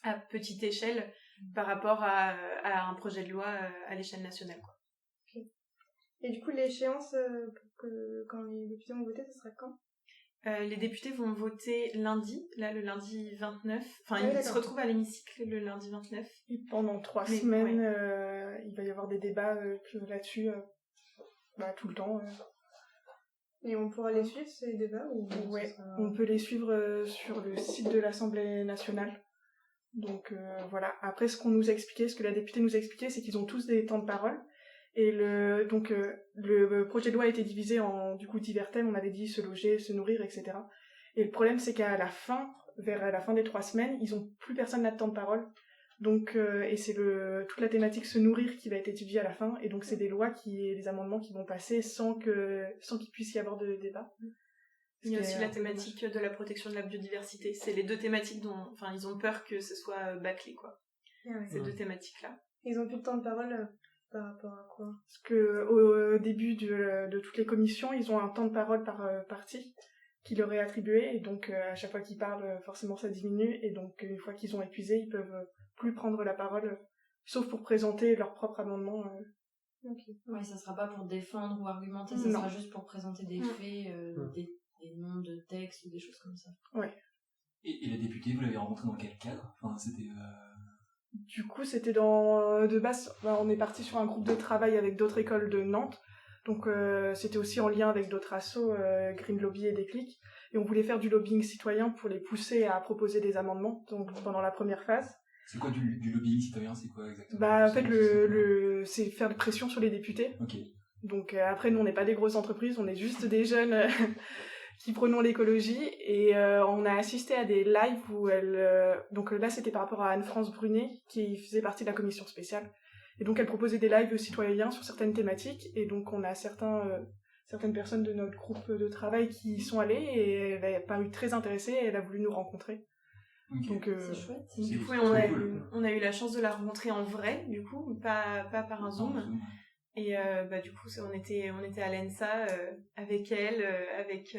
à petite échelle par rapport à un projet de loi à l'échelle nationale, quoi. Okay. Et du coup, l'échéance quand les députés vont voter, ce sera quand ? Les députés vont voter lundi, le lundi 29. Ils se retrouvent à l'hémicycle le lundi 29. Et pendant 3 semaines, il va y avoir des débats là-dessus tout le temps. Et on pourra les suivre, ces débats on peut les suivre sur le site de l'Assemblée nationale. Donc voilà. Après, ce que la députée nous a expliqué, c'est qu'ils ont tous des temps de parole Et le projet de loi a été divisé en du coup divers thèmes. On avait dit se loger, se nourrir, etc. Et le problème, c'est qu'à la fin, vers la fin des 3 semaines, ils ont plus personne n'a de temps de parole. Donc, et c'est toute la thématique se nourrir qui va être étudiée à la fin. Et donc, c'est des amendements qui vont passer sans qu'il puisse y avoir de débat. Il y a aussi la thématique de la protection de la biodiversité. C'est les deux thématiques ils ont peur que ce soit bâclé, quoi. Ah ouais. Ces deux thématiques-là. Ils ont plus de temps de parole par rapport à quoi? Parce que au début de toutes les commissions, ils ont un temps de parole par parti qui leur est attribué, et donc à chaque fois qu'ils parlent, forcément ça diminue, et donc une fois qu'ils ont épuisé, ils peuvent plus prendre la parole, sauf pour présenter leur propre amendement. Ouais, ça sera pas pour défendre ou argumenter, ça sera juste pour présenter des faits, des noms de textes ou des choses comme ça. Ouais. Et les députés, vous l'avez rencontré dans quel cadre? Enfin, c'était... Du coup, c'était de base, on est parti sur un groupe de travail avec d'autres écoles de Nantes. Donc c'était aussi en lien avec d'autres assos, Green Lobby et Déclic. Et on voulait faire du lobbying citoyen pour les pousser à proposer des amendements, donc pendant la première phase. C'est quoi du lobbying citoyen? C'est quoi exactement? En fait, c'est faire de pression sur les députés. Ok. Donc après, nous, on n'est pas des grosses entreprises, on est juste des jeunes qui prenons l'écologie. Et on a assisté à des lives où donc là, c'était par rapport à Anne-France Brunet, qui faisait partie de la commission spéciale. Et donc, elle proposait des lives citoyens sur certaines thématiques. Et donc, on a certaines personnes de notre groupe de travail qui y sont allées, et elle a paru très intéressée, et elle a voulu nous rencontrer. Okay. Donc, c'est chouette. Du coup, on a eu la chance de la rencontrer en vrai, du coup, pas par un Zoom. Et du coup, on était à l'ENSA avec elle, avec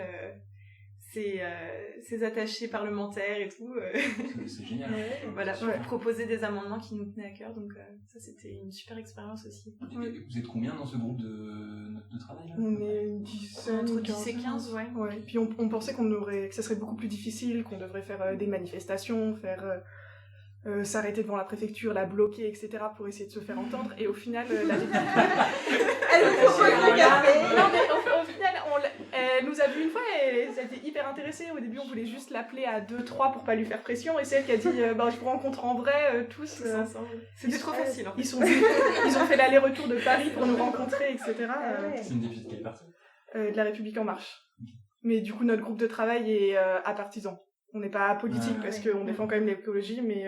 ses attachés parlementaires et tout. C'est génial. Voilà, pour proposer des amendements qui nous tenaient à cœur. Donc ça, c'était une super expérience aussi. Vous êtes combien dans ce groupe de travail là? On est une dizaine, entre 10 et 15, ouais. Puis on pensait que ça serait beaucoup plus difficile, qu'on devrait faire des manifestations, s'arrêter devant la préfecture, la bloquer, etc. pour essayer de se faire entendre. Et au final, la députée... Non, mais au final, elle nous a vu une fois, et elle était hyper intéressée. Au début, on voulait juste l'appeler à 2-3 pour pas lui faire pression. Et c'est elle qui a dit je vous rencontre en vrai, tous ensemble. C'était trop facile. En fait. Ils ont fait l'aller-retour de Paris pour nous rencontrer, etc. C'est une députée de quelle partie? De La République En Marche. Mais du coup, notre groupe de travail est à partisans. On n'est pas politique parce qu'on défend quand même l'écologie, mais...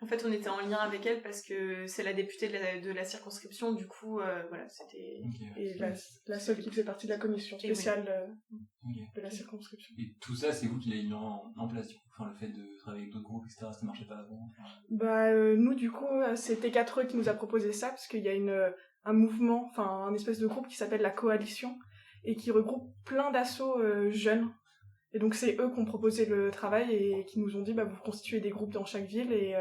En fait, on était en lien avec elle parce que c'est la députée de la circonscription, du coup, voilà, c'était... Et la seule qui faisait partie de la commission spéciale de la circonscription. Et tout ça, c'est vous qui l'avez mis en place, du coup. Enfin, le fait de travailler avec d'autres groupes, etc., ça ne marchait pas avant. Nous, du coup, c'est T4E qui nous a proposé ça, parce qu'il y a un mouvement, enfin, un espèce de groupe qui s'appelle la Coalition, et qui regroupe plein d'assos jeunes. Et donc, c'est eux qui ont proposé le travail et qui nous ont dit, vous constituez des groupes dans chaque ville, et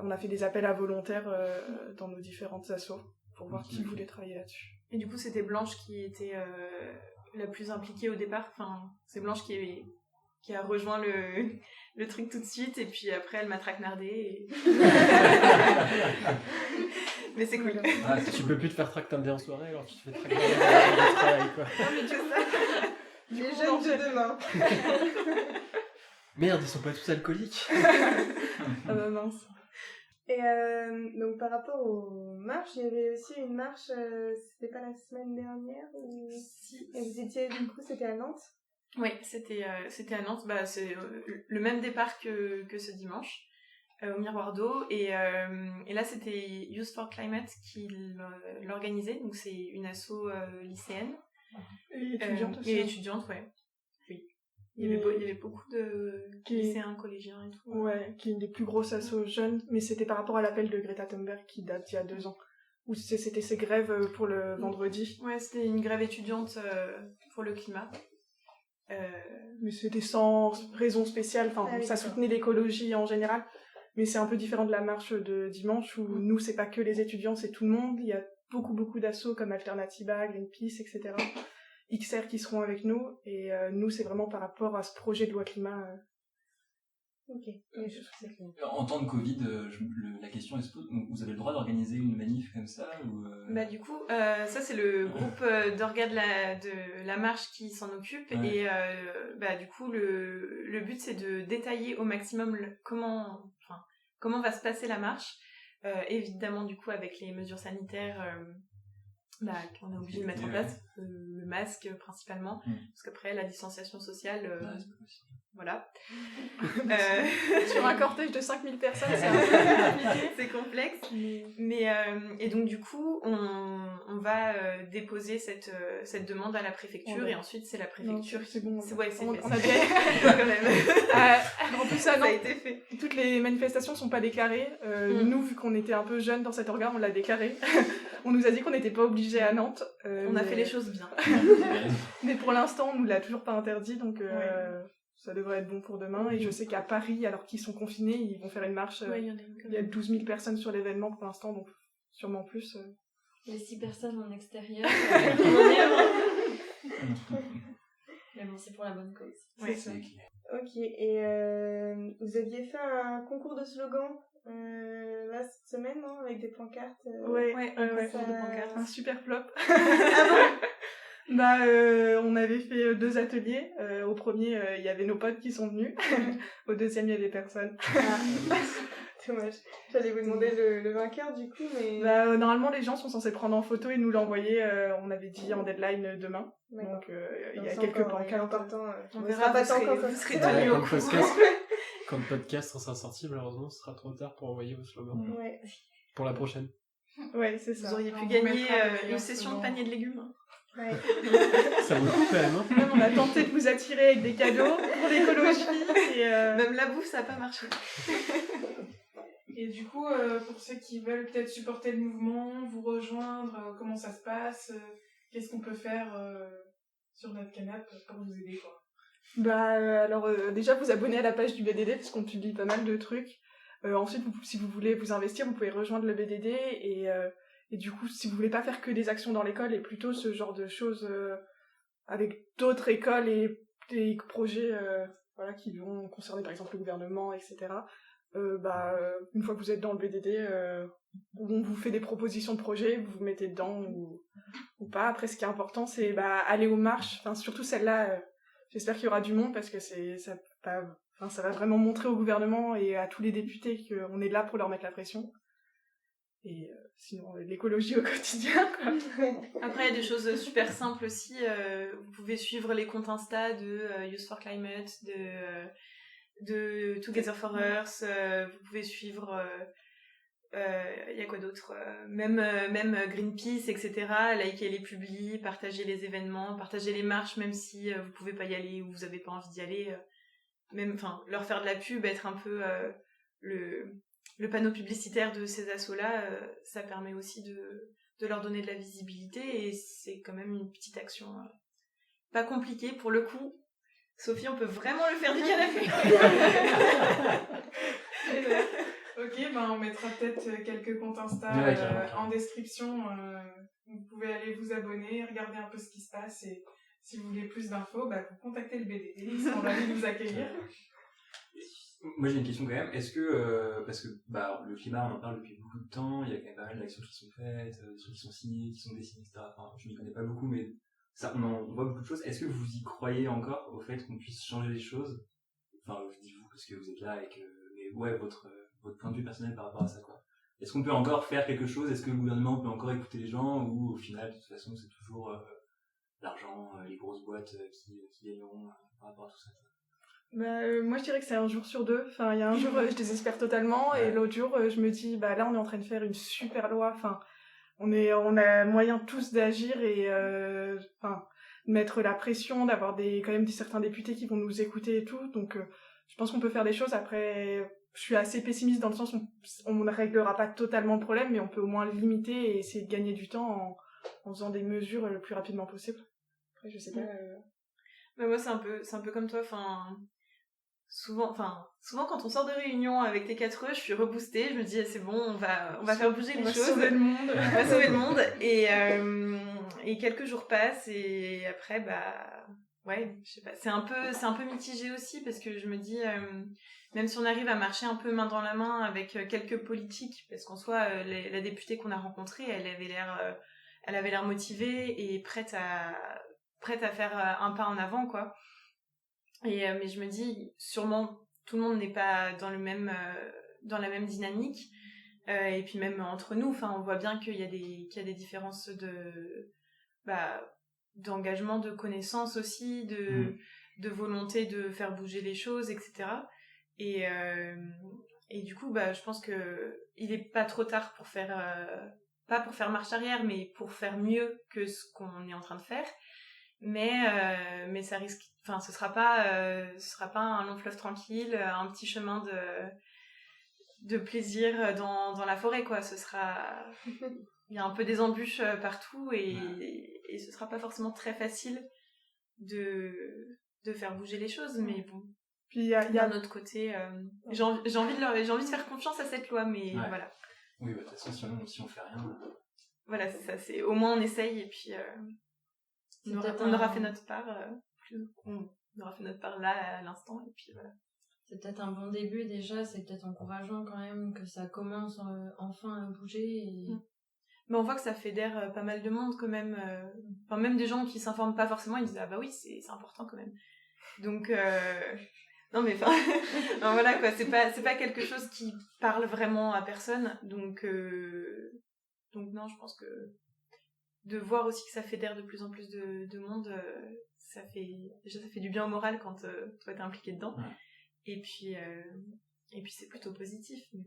on a fait des appels à volontaires dans nos différentes assos pour voir qui voulait travailler là-dessus. Et du coup, c'était Blanche qui était la plus impliquée au départ. Enfin, c'est Blanche qui a rejoint le truc tout de suite, et puis après, elle m'a traquenardée. Et... Mais c'est cool. Tu peux plus te faire tractander en soirée, alors tu te fais tractander au travail, quoi. Non, mais tu sais... Les jeunes de demain. Merde, ils sont pas tous alcooliques. Ah bah mince. Et donc par rapport aux marches, il y avait aussi une marche, c'était pas la semaine dernière ou... Si. Et vous étiez, du coup, c'était à Nantes? Oui, c'était à Nantes. C'est le même départ que ce dimanche, au Miroir d'eau. Et là, c'était Youth for Climate qui l'organisait. Donc c'est une asso lycéenne. Et étudiante aussi. Et étudiante, ouais. Oui. Il y avait beaucoup de lycéens, collégiens et tout. Ouais, qui est une des plus grosses assos jeunes, mais c'était par rapport à l'appel de Greta Thunberg qui date d'il y a 2 ans. Où c'était ces grèves pour le vendredi. Ouais, c'était une grève étudiante pour le climat. Mais c'était sans raison spéciale, ça soutenait l'écologie en général. Mais c'est un peu différent de la marche de dimanche où nous, c'est pas que les étudiants, c'est tout le monde. Il y a beaucoup d'assos comme Alternativa, Greenpeace, etc. XR qui seront avec nous, et nous, c'est vraiment par rapport à ce projet de loi climat. Ok. En temps de Covid, la question est se pose, vous avez le droit d'organiser une manif comme ça ou Du coup, ça c'est le groupe d'orgas de la marche qui s'en occupe, et du coup le but c'est de détailler au maximum comment va se passer la marche. évidemment du coup avec les mesures sanitaires qu'on est obligé de mettre en place, le masque principalement, parce qu'après la distanciation sociale, voilà. Sur un cortège de 5000 personnes, c'est un peu compliqué. C'est complexe. Mais, et donc du coup, on va déposer cette demande à la préfecture, et ensuite c'est la préfecture c'est bon. Ouais, c'est fait. On a bien... quand même. En plus, ça a été fait. Toutes les manifestations sont pas déclarées. Nous, vu qu'on était un peu jeunes dans cet organe, on l'a déclaré. On nous a dit qu'on n'était pas obligés à Nantes. On a fait les choses bien. Mais pour l'instant, on nous l'a toujours pas interdit, donc ça devrait être bon pour demain. Et je sais qu'à Paris, alors qu'ils sont confinés, ils vont faire une marche. Il y a 12 000 personnes sur l'événement pour l'instant, donc sûrement plus. Les 6 personnes en extérieur. Mais bon, c'est pour la bonne cause. C'est ça. Ok, et vous aviez fait un concours de slogans là cette semaine, non, avec des pancartes. Ouais, ça... un super flop. Ah bon? On avait fait 2 ateliers. Au premier, il y avait nos potes qui sont venus. Au deuxième, il y avait personne. Dommage. J'allais vous demander le vainqueur du coup, mais... Normalement, les gens sont censés prendre en photo et nous l'envoyer. On avait dit en deadline demain. Donc, il y a quelques pancartes. On verra pas tant quand vous serez tenus au courant. Quand le podcast sera sorti, malheureusement, ce sera trop tard pour envoyer vos slogans. Ouais. Pour la prochaine. Ouais, c'est ça. Vous auriez pu gagner une session de panier de légumes. Ouais. Ça vaut le coup quand même. Même on a tenté de vous attirer avec des cadeaux pour l'écologie. Et Même la bouffe, ça n'a pas marché. Et du coup, pour ceux qui veulent peut-être supporter le mouvement, vous rejoindre, comment ça se passe, qu'est-ce qu'on peut faire sur notre canapé pour vous aider, quoi. Alors déjà vous abonner à la page du BDD parce qu'on publie pas mal de trucs. Ensuite, si vous voulez vous investir, vous pouvez rejoindre le BDD et du coup, si vous voulez pas faire que des actions dans l'école et plutôt ce genre de choses avec d'autres écoles et des projets qui vont concerner par exemple le gouvernement, etc. Une fois que vous êtes dans le BDD, on vous fait des propositions de projets, vous vous mettez dedans ou pas. Après, ce qui est important, c'est aller aux marches. Enfin, surtout celle-là. J'espère qu'il y aura du monde parce que ça va vraiment montrer au gouvernement et à tous les députés qu'on est là pour leur mettre la pression. Et sinon, l'écologie au quotidien, quoi. Après, il y a des choses super simples aussi. Vous pouvez suivre les comptes Insta de Youth for Climate, de Together for Earth. Vous pouvez suivre... y a quoi d'autre, même Greenpeace, etc. Liker les publis, partager les événements, partager les marches, même si vous pouvez pas y aller ou vous avez pas envie d'y aller. Leur faire de la pub, être un peu le panneau publicitaire de ces assos-là, ça permet aussi de leur donner de la visibilité et c'est quand même une petite action pas compliquée pour le coup. Sophie, on peut vraiment le faire du canapé. Ok, on mettra peut-être quelques comptes Insta en description. Vous pouvez aller vous abonner, regarder un peu ce qui se passe et si vous voulez plus d'infos, vous contactez le BDD, ils seront ravis de vous accueillir. Moi j'ai une question quand même, est-ce que, parce que le climat on en parle depuis beaucoup de temps, il y a quand même pas mal d'actions qui sont faites, des trucs qui sont signés, qui sont dessinées, etc. Enfin, je m'y connais pas beaucoup, mais ça, on voit beaucoup de choses. Est-ce que vous y croyez encore au fait qu'on puisse changer les choses? Enfin, je dis vous parce que vous êtes là avec votre point de vue personnel par rapport à ça, quoi. Est-ce qu'on peut encore faire quelque chose? Est-ce que le gouvernement peut encore écouter les gens? Ou au final, de toute façon, c'est toujours l'argent, les grosses boîtes qui gagnent par rapport à tout ça? Moi, je dirais que c'est un jour sur 2. Enfin, il y a un jour, je désespère totalement, et l'autre jour, je me dis, là, on est en train de faire une super loi. Enfin, on a moyen tous d'agir et mettre la pression, d'avoir quand même certains députés qui vont nous écouter et tout. Donc, je pense qu'on peut faire des choses. Après, je suis assez pessimiste dans le sens où on ne réglera pas totalement le problème, mais on peut au moins le limiter et essayer de gagner du temps en faisant des mesures le plus rapidement possible. Après, je sais pas. Moi, c'est un peu comme toi. Souvent quand on sort de réunion avec tes 4 je suis reboostée, je me dis c'est bon, on va faire bouger les choses, sauver le monde. On va sauver le monde et quelques jours passent et après je sais pas, c'est un peu mitigé aussi parce que je me dis même si on arrive à marcher un peu main dans la main avec quelques politiques, parce qu'en soi la députée qu'on a rencontrée, elle avait l'air motivée et prête à faire un pas en avant, quoi. Mais je me dis, sûrement, tout le monde n'est pas dans la même dynamique. Et puis même entre nous, enfin, on voit bien qu'il y a des différences d'engagement, de connaissances aussi, de volonté de faire bouger les choses, etc. Et du coup, je pense que il est pas trop tard pour faire, pas pour faire marche arrière, mais pour faire mieux que ce qu'on est en train de faire. Mais ça risque, enfin, ce sera pas un long fleuve tranquille, un petit chemin de plaisir dans la forêt, quoi. Il y a un peu des embûches partout et ce sera pas forcément très facile de faire bouger les choses, mais bon. Puis d'un autre côté, j'ai envie de faire confiance à cette loi, mais voilà. Oui, de toute façon, si on fait rien. Voilà, c'est ça. Au moins on essaye et puis on aura fait notre part. On aura fait notre part là à l'instant et puis voilà. C'est peut-être un bon début déjà, c'est peut-être encourageant quand même que ça commence enfin à bouger. Mais on voit que ça fédère pas mal de monde quand même. Enfin, même des gens qui s'informent pas forcément, ils disent ah bah oui, c'est important quand même. Donc non mais enfin voilà quoi, c'est pas quelque chose qui parle vraiment à personne. Donc non, je pense que de voir aussi que ça fédère de plus en plus de monde, ça fait du bien au moral quand toi t'es impliqué dedans. Et puis c'est plutôt positif. Mais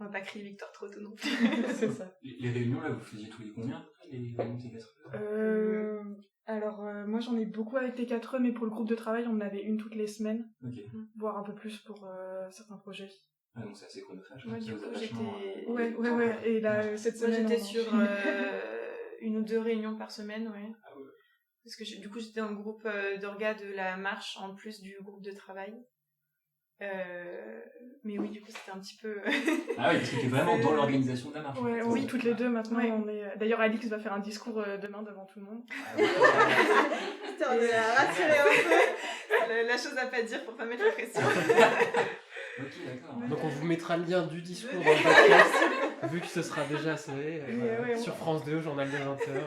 on va pas crier victoire trop tôt non plus. C'est ça. Les réunions là, vous faisiez tous les combien les réunions T4E? Alors moi j'en ai beaucoup avec T4E, mais pour le groupe de travail on en avait une toutes les semaines, voire un peu plus pour certains projets. Ah, donc c'est assez chronophage. Moi du coup j'étais... Ouais. Et là cette semaine j'étais sur une ou deux réunions par semaine, ouais. Ah ouais. Parce que du coup j'étais dans le groupe d'orga de la marche en plus du groupe de travail. Mais oui, du coup c'était un petit peu... Ah oui, parce que t'es vraiment dans l'organisation de la marche. Ouais, oui, toutes les deux maintenant. On est... D'ailleurs, Alix va faire un discours demain devant tout le monde. Histoire de la rassurer un peu. La chose à pas dire pour pas mettre la pression. Ok, d'accord. Donc on vous mettra le lien du discours dans le podcast, vu que ce sera déjà sonné sur France 2 au journal de 20h.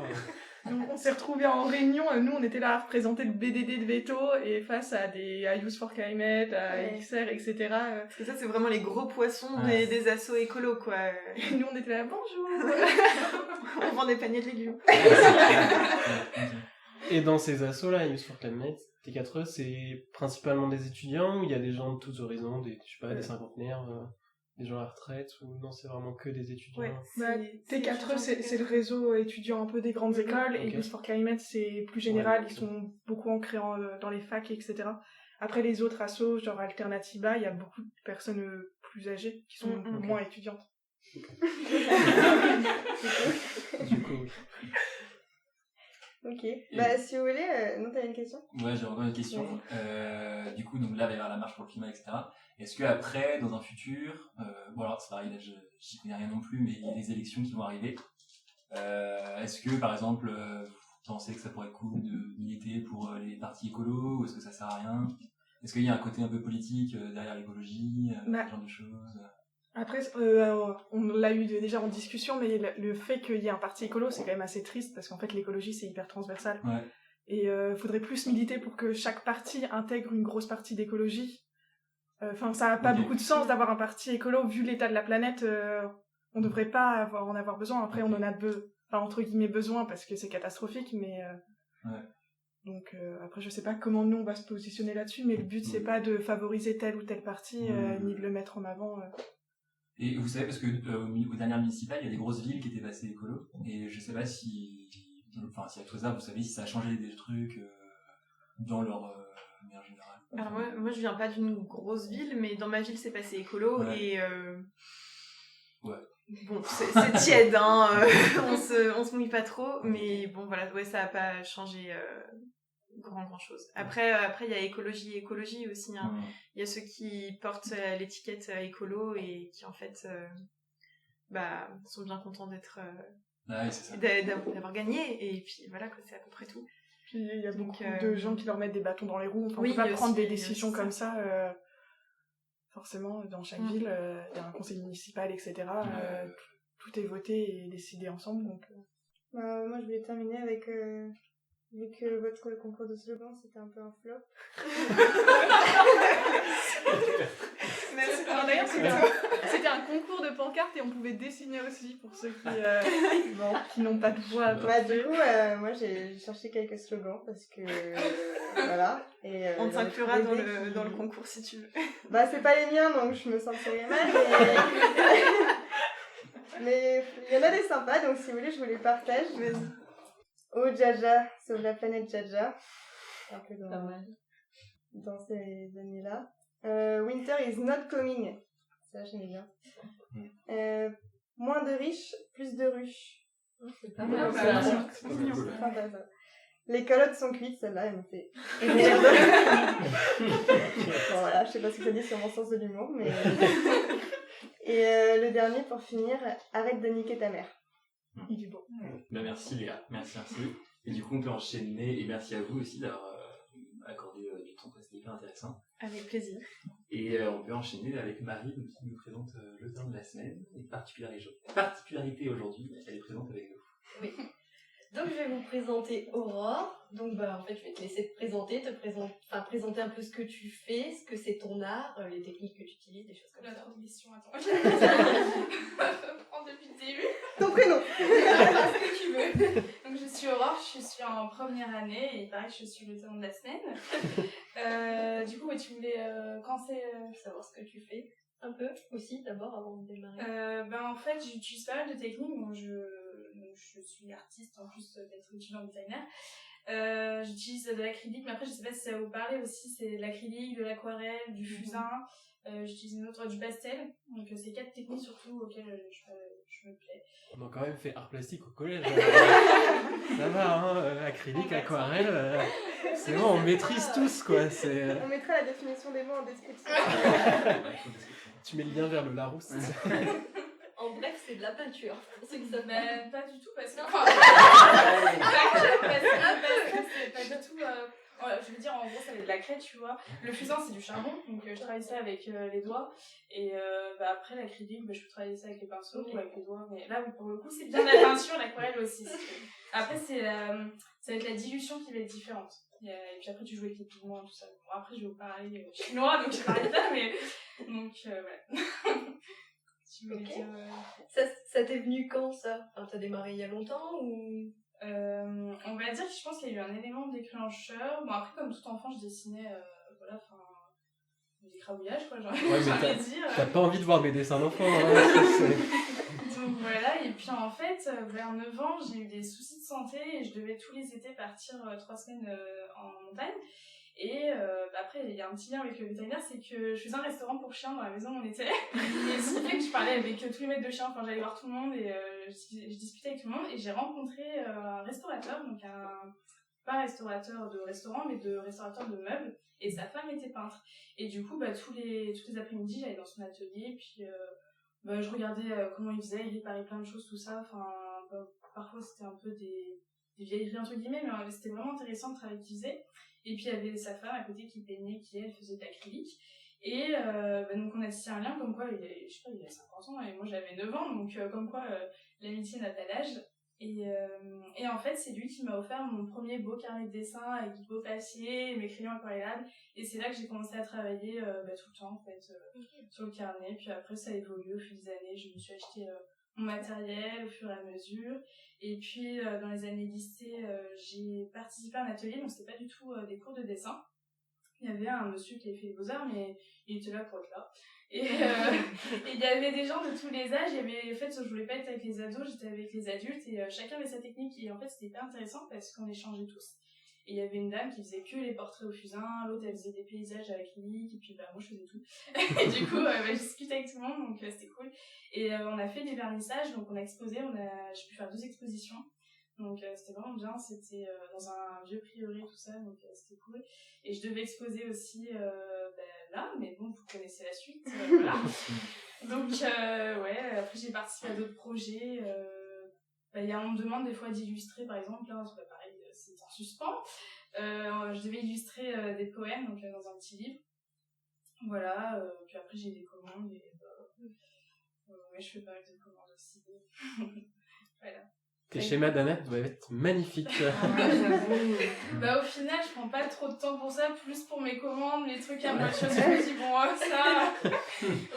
On s'est retrouvés en réunion, nous on était là à représenter le BDD de Veto et face à Youth for Climate, à XR, etc. Parce que ça c'est vraiment les gros poissons des assos écolos quoi. Et nous on était là, bonjour. On vend des paniers de légumes. Et dans ces assos là, Youth for Climate, T4E, c'est principalement des étudiants ou il y a des gens de tous horizons, des cinquantenaires, des gens à la retraite, ou non, c'est vraiment que des étudiants? T4E, c'est le réseau étudiant un peu des grandes écoles, et Youth for Climate, c'est plus général, ils sont beaucoup ancrés dans les facs, etc. Après, les autres assos, genre Alternativa, il y a beaucoup de personnes plus âgées qui sont moins étudiantes. Du coup... Ok. Si vous voulez, non, t'avais une question? Ouais, j'ai encore une question. Du coup, donc là, il va y avoir la marche pour le climat, etc. Est-ce qu'après, dans un futur, bon alors c'est pareil, là, j'y connais rien non plus, mais il y a des élections qui vont arriver. Est-ce que, par exemple, vous pensez que ça pourrait être cool de militer pour les partis écolos, ou est-ce que ça sert à rien? Est-ce qu'il y a un côté un peu politique derrière l'écologie, ce genre de choses? Après, on l'a eu déjà en discussion, mais le fait qu'il y ait un parti écolo, c'est quand même assez triste, parce qu'en fait, l'écologie, c'est hyper transversal. Ouais. Et faudrait plus militer pour que chaque parti intègre une grosse partie d'écologie. Enfin, ça n'a pas beaucoup de sens d'avoir un parti écolo, vu l'état de la planète, on devrait pas en avoir besoin. Après, on en a entre guillemets besoin, parce que c'est catastrophique, mais... Donc après, je sais pas comment nous, on va se positionner là-dessus, mais le but, c'est pas de favoriser tel ou tel parti, ni de le mettre en avant... Et vous savez, parce que aux dernières municipales, il y a des grosses villes qui étaient passées écolo, et je sais pas si à tout ça, vous savez si ça a changé des trucs dans leur manière générale. Alors moi je viens pas d'une grosse ville, mais dans ma ville c'est passé écolo, et bon, c'est tiède, hein, on se mouille pas trop, mais bon voilà, ça a pas changé grand chose. Après il y a écologie aussi, hein. Il y a ceux qui portent l'étiquette écolo et qui en fait sont bien contents d'avoir gagné, et puis voilà quoi, c'est à peu près tout. Puis il y a beaucoup de gens qui leur mettent des bâtons dans les roues, on peut pas prendre des décisions comme ça. Forcément, dans chaque ville, il y a un conseil municipal, etc. Tout est voté et décidé ensemble, donc... moi je voulais terminer avec... vu que votre concours de slogan c'était un peu un flop. Merci. Alors, d'ailleurs, c'était un concours de pancartes et on pouvait dessiner aussi pour ceux qui n'ont pas de voix. Bah, du coup, moi j'ai cherché quelques slogans parce que voilà. Et, On j'en ai t'inclura trouvé dans le concours si tu veux. Bah, c'est pas les miens donc je me sentirais mal, mais il y en a des sympas donc si vous voulez, je vous les partage. Vas-y. Oh Jaja, sauve la planète Jaja. Un peu Pas mal. dans ces années-là. Winter is not coming. Ça, j'aime bien. Moins de riches, plus de ruches. C'est pas mal, mal, ça. ça. Sympa, ça. Les calottes sont cuites, celle-là, elle me fait. Bon, voilà, je sais pas ce que ça dit sur mon sens de l'humour, mais. Et le dernier, pour finir, arrête de niquer ta mère. Il est beau. Ben, merci Léa, merci. Et du coup, on peut enchaîner, et merci à vous aussi d'avoir accordé du temps, c'était hyper intéressant. Avec plaisir. Et on peut enchaîner avec Marie, donc, qui nous présente le thème de la semaine. Et particularité aujourd'hui, elle est présente avec nous. Oui. Donc je vais vous présenter Aurore. Donc en fait je vais te laisser te présenter, présenter un peu ce que tu fais, ce que c'est ton art, les techniques que tu utilises, des choses comme La ça. transmission, attends. Je prends depuis le début. Ton prénom. Ce que tu veux. Donc je suis Aurore, je suis en première année et il paraît que je suis le talent de la semaine. Du coup, ouais, tu voulais savoir ce que tu fais un peu aussi d'abord avant de démarrer. En fait, j'utilise pas mal de techniques. Bon, je suis artiste en plus d'être étudiante designer. J'utilise de l'acrylique, mais après je sais pas si ça va vous parler aussi, c'est de l'acrylique, de l'aquarelle, du fusain. J'utilise une autre, du pastel. Donc c'est 4 techniques surtout auxquelles je me plais. On a quand même fait art plastique au collège. Ça va, hein, acrylique, aquarelle, c'est bon, on maîtrise tous, quoi. On mettra la définition des mots en description. Tu mets le lien vers le Larousse. En bref, c'est de la peinture. Pour ceux qui savent pas du tout, parce que... c'est pas du tout... je veux dire, en gros, ça va de la craie, tu vois. Le fusain, c'est du charbon, donc je travaille ça avec les doigts. Et après, l'acrylique, je peux travailler ça avec les pinceaux ou avec les doigts. Mais là, pour le coup, c'est bien la peinture, l'aquarelle aussi. Après, ça va être la dilution qui va être différente. Et puis après, tu joues avec les pigments, tout ça. Bon, après, je vais vous parler chinois, donc je parle pas, mais... Donc, voilà. Tu voulais dire... Ça t'est venu quand, ça? Enfin, t'as démarré il y a longtemps ou... On va dire que je pense qu'il y a eu un élément déclencheur. Bon, après, comme tout enfant, je dessinais, des crabouillages, quoi, genre, Ouais, j'ai envie de dire. T'as pas envie de voir mes dessins d'enfants, hein. Donc voilà, et puis en fait, vers 9 ans, j'ai eu des soucis de santé et je devais tous les étés partir 3 semaines en montagne. Et après, il y a un petit lien avec le vétérinaire, c'est que je faisais un restaurant pour chiens dans la maison où on était. Et ce qui fait que je parlais avec tous les maîtres de chiens, enfin j'allais voir tout le monde et je discutais avec tout le monde. Et j'ai rencontré un restaurateur, donc pas restaurateur de restaurant, mais de restaurateur de meubles. Et sa femme était peintre. Et du coup, tous les après-midi, j'allais dans son atelier, puis je regardais comment il faisait, il réparait plein de choses, tout ça. Enfin, parfois c'était un peu des vieilleries entre guillemets, mais c'était vraiment intéressant le travail qu'il faisait. Et puis il y avait sa femme à côté qui peignait, qui elle faisait de l'acrylique. Et donc on a tissé un lien comme quoi, il avait 50 ans et moi j'avais 9 ans, donc comme quoi l'amitié n'a pas d'âge. Et en fait, c'est lui qui m'a offert mon premier beau carnet de dessin avec du beau papier, mes crayons aquarellables. Et c'est là que j'ai commencé à travailler tout le temps en fait, sur le carnet. Puis après, ça a évolué au fil des années. Je me suis acheté mon matériel au fur et à mesure. Et puis, dans les années lycée, j'ai participé à un atelier, donc c'était pas du tout des cours de dessin. Il y avait un monsieur qui avait fait les beaux-arts, mais il était là pour être là. Et il y avait des gens de tous les âges. En fait, je voulais pas être avec les ados, j'étais avec les adultes. Et chacun avait sa technique. Et en fait, c'était hyper intéressant parce qu'on échangeait tous. Et il y avait une dame qui faisait que les portraits au fusain, l'autre elle faisait des paysages à l'acrylique, et puis moi je faisais tout. Et du coup, je discutais avec tout le monde, donc c'était cool. Et on a fait des vernissages, donc on a exposé, j'ai pu faire 2 expositions. Donc c'était vraiment bien, c'était dans un vieux prieuré, tout ça, donc c'était cool. Et je devais exposer aussi là, mais bon, vous connaissez la suite, voilà. Donc après j'ai participé à d'autres projets. On me demande des fois d'illustrer, par exemple, là, c'est pareil, c'est en suspens. Je devais illustrer des poèmes, donc dans un petit livre. Voilà, puis après j'ai des commandes, et je fais pas mal de commandes aussi. Voilà. Tes schémas d'Annette doivent être magnifiques. Bah au final, je prends pas trop de temps pour ça, plus pour mes commandes, les trucs à moi de choses. Je me dis bon, ça,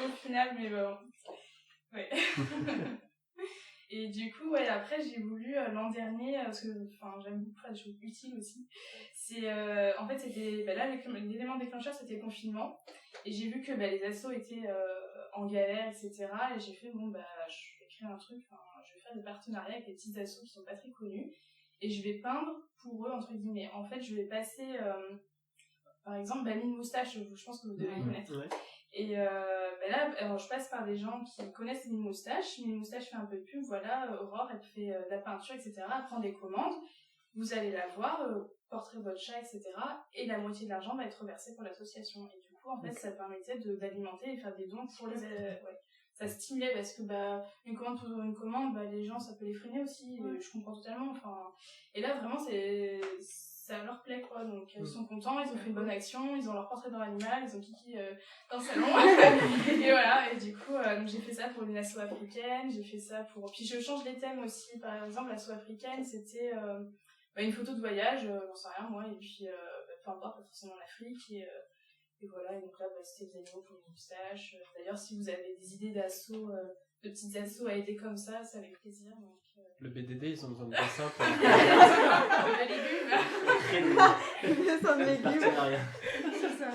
au final, mais bon, ouais. Et du coup, ouais, après j'ai voulu l'an dernier, parce que j'aime beaucoup faire des choses utiles aussi. C'est en fait c'était là l'élément déclencheur c'était le confinement, et j'ai vu que les assos étaient en galère, etc. Et j'ai fait bon je vais créer un truc, je vais faire des partenariats avec des petites assos qui sont pas très connues, et je vais peindre pour eux entre guillemets. En fait, je vais passer par exemple Mine Moustache, je pense que vous devez connaître. Ouais. Et là, alors, je passe par des gens qui connaissent Mine Moustache. Mine Moustache fait un peu de pub, voilà, Aurore, elle fait de la peinture, etc. Elle prend des commandes, vous allez la voir, portrait de votre chat, etc. Et la moitié de l'argent va être reversé pour l'association. Et du coup, en fait, ça permettait d'alimenter et faire des dons pour les... ouais. Ça stimulait parce que une commande pour une commande, les gens, ça peut les freiner aussi. Je comprends totalement. Et là, vraiment, ça leur plaît, quoi. Donc, ils sont contents, ils ont fait une bonne action, ils ont leur portrait dans l'animal, ils ont Kiki dans le salon. Et voilà, et du coup, donc j'ai fait ça pour une asso africaine, j'ai fait ça pour... Puis je change les thèmes aussi. Par exemple, l'asso africaine, c'était une photo de voyage, j'en sais rien, moi, et puis peu importe, pas forcément en Afrique, et voilà, et donc là, c'était des animaux pour une moustache. D'ailleurs, si vous avez des idées d'assos, de petites assos à aider comme ça, c'est avec plaisir. Donc, Le BDD, ils ont besoin de dessins pour... Les légumes. Dessin de légumes. C'est ça.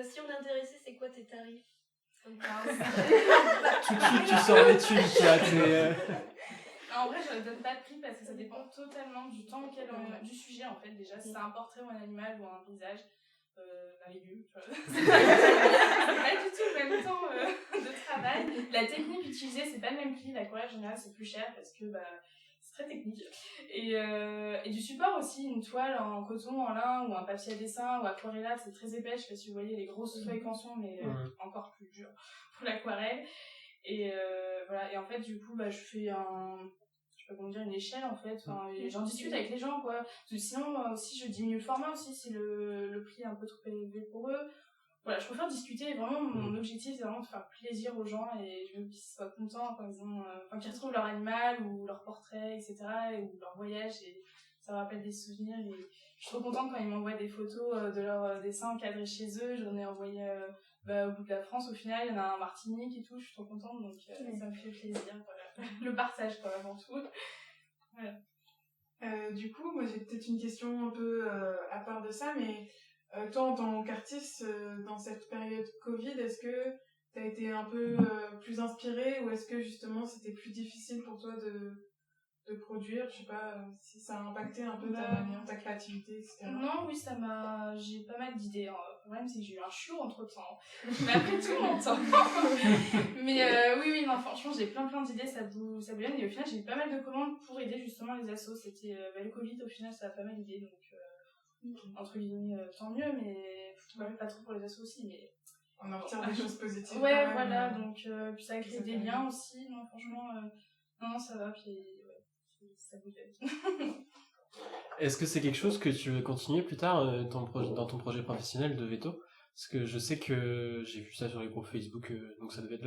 Si on est intéressé, c'est quoi tes tarifs? Tout de suite, tu sors les thunes, toi. En vrai, je ne donne pas de prix parce que ça dépend totalement du temps du sujet, en fait, déjà. Si c'est un portrait ou un animal ou un paysage, un légume, c'est pas du tout le même temps de travail. La technique utilisée, c'est pas le même prix. L'aquarelle, en général, c'est plus cher parce que c'est très technique. Et du support aussi, une toile en coton, en lin ou un papier à dessin ou aquarellable, c'est très épais. Je sais pas si vous voyez les grosses feuilles canson, mais encore plus dur pour l'aquarelle. Et voilà, et en fait, du coup, je fais je sais pas comment dire, une échelle en fait. Et j'en discute avec les gens, quoi. Parce que sinon, aussi, je diminue le format aussi si le prix est un peu trop élevé pour eux. Voilà, je préfère discuter. Vraiment, mon objectif, c'est vraiment de faire plaisir aux gens et je veux qu'ils soient contents quand qu'ils retrouvent leur animal ou leur portrait, etc. ou leur voyage, et ça leur rappelle des souvenirs. Et je suis trop contente quand ils m'envoient des photos de leurs dessins encadrés chez eux. J'en ai envoyé au bout de la France, au final, il y en a un en Martinique et tout. Je suis trop contente, donc ça me fait plaisir. Voilà. Le partage, quoi, avant tout. Voilà. Du coup, moi j'ai peut-être une question un peu à part de ça, mais toi en tant qu'artiste, dans cette période Covid, est-ce que tu as été un peu plus inspirée, ou est-ce que justement c'était plus difficile pour toi de produire? Je sais pas si ça a impacté un peu ta manière, ta créativité, etc. Non, oui, j'ai pas mal d'idées. Le problème, c'est que j'ai eu un chiot entre-temps. Mais après tout mon temps. Mais oui, non, franchement, j'ai plein d'idées, ça bouillonne. Et au final, j'ai eu pas mal de commandes pour aider justement les assos. C'était le Covid, au final, ça a pas mal aidé. Donc, entre guillemets, tant mieux, mais pas trop pour les assos aussi. Mais on en retire des choses positives. Ouais, voilà, donc puis ça crée des liens aussi. Non, franchement, non, ça va, puis ça bouillonne. Est-ce que c'est quelque chose que tu veux continuer plus tard dans ton projet professionnel de veto? Parce que je sais que j'ai vu ça sur les groupes Facebook, donc ça devait être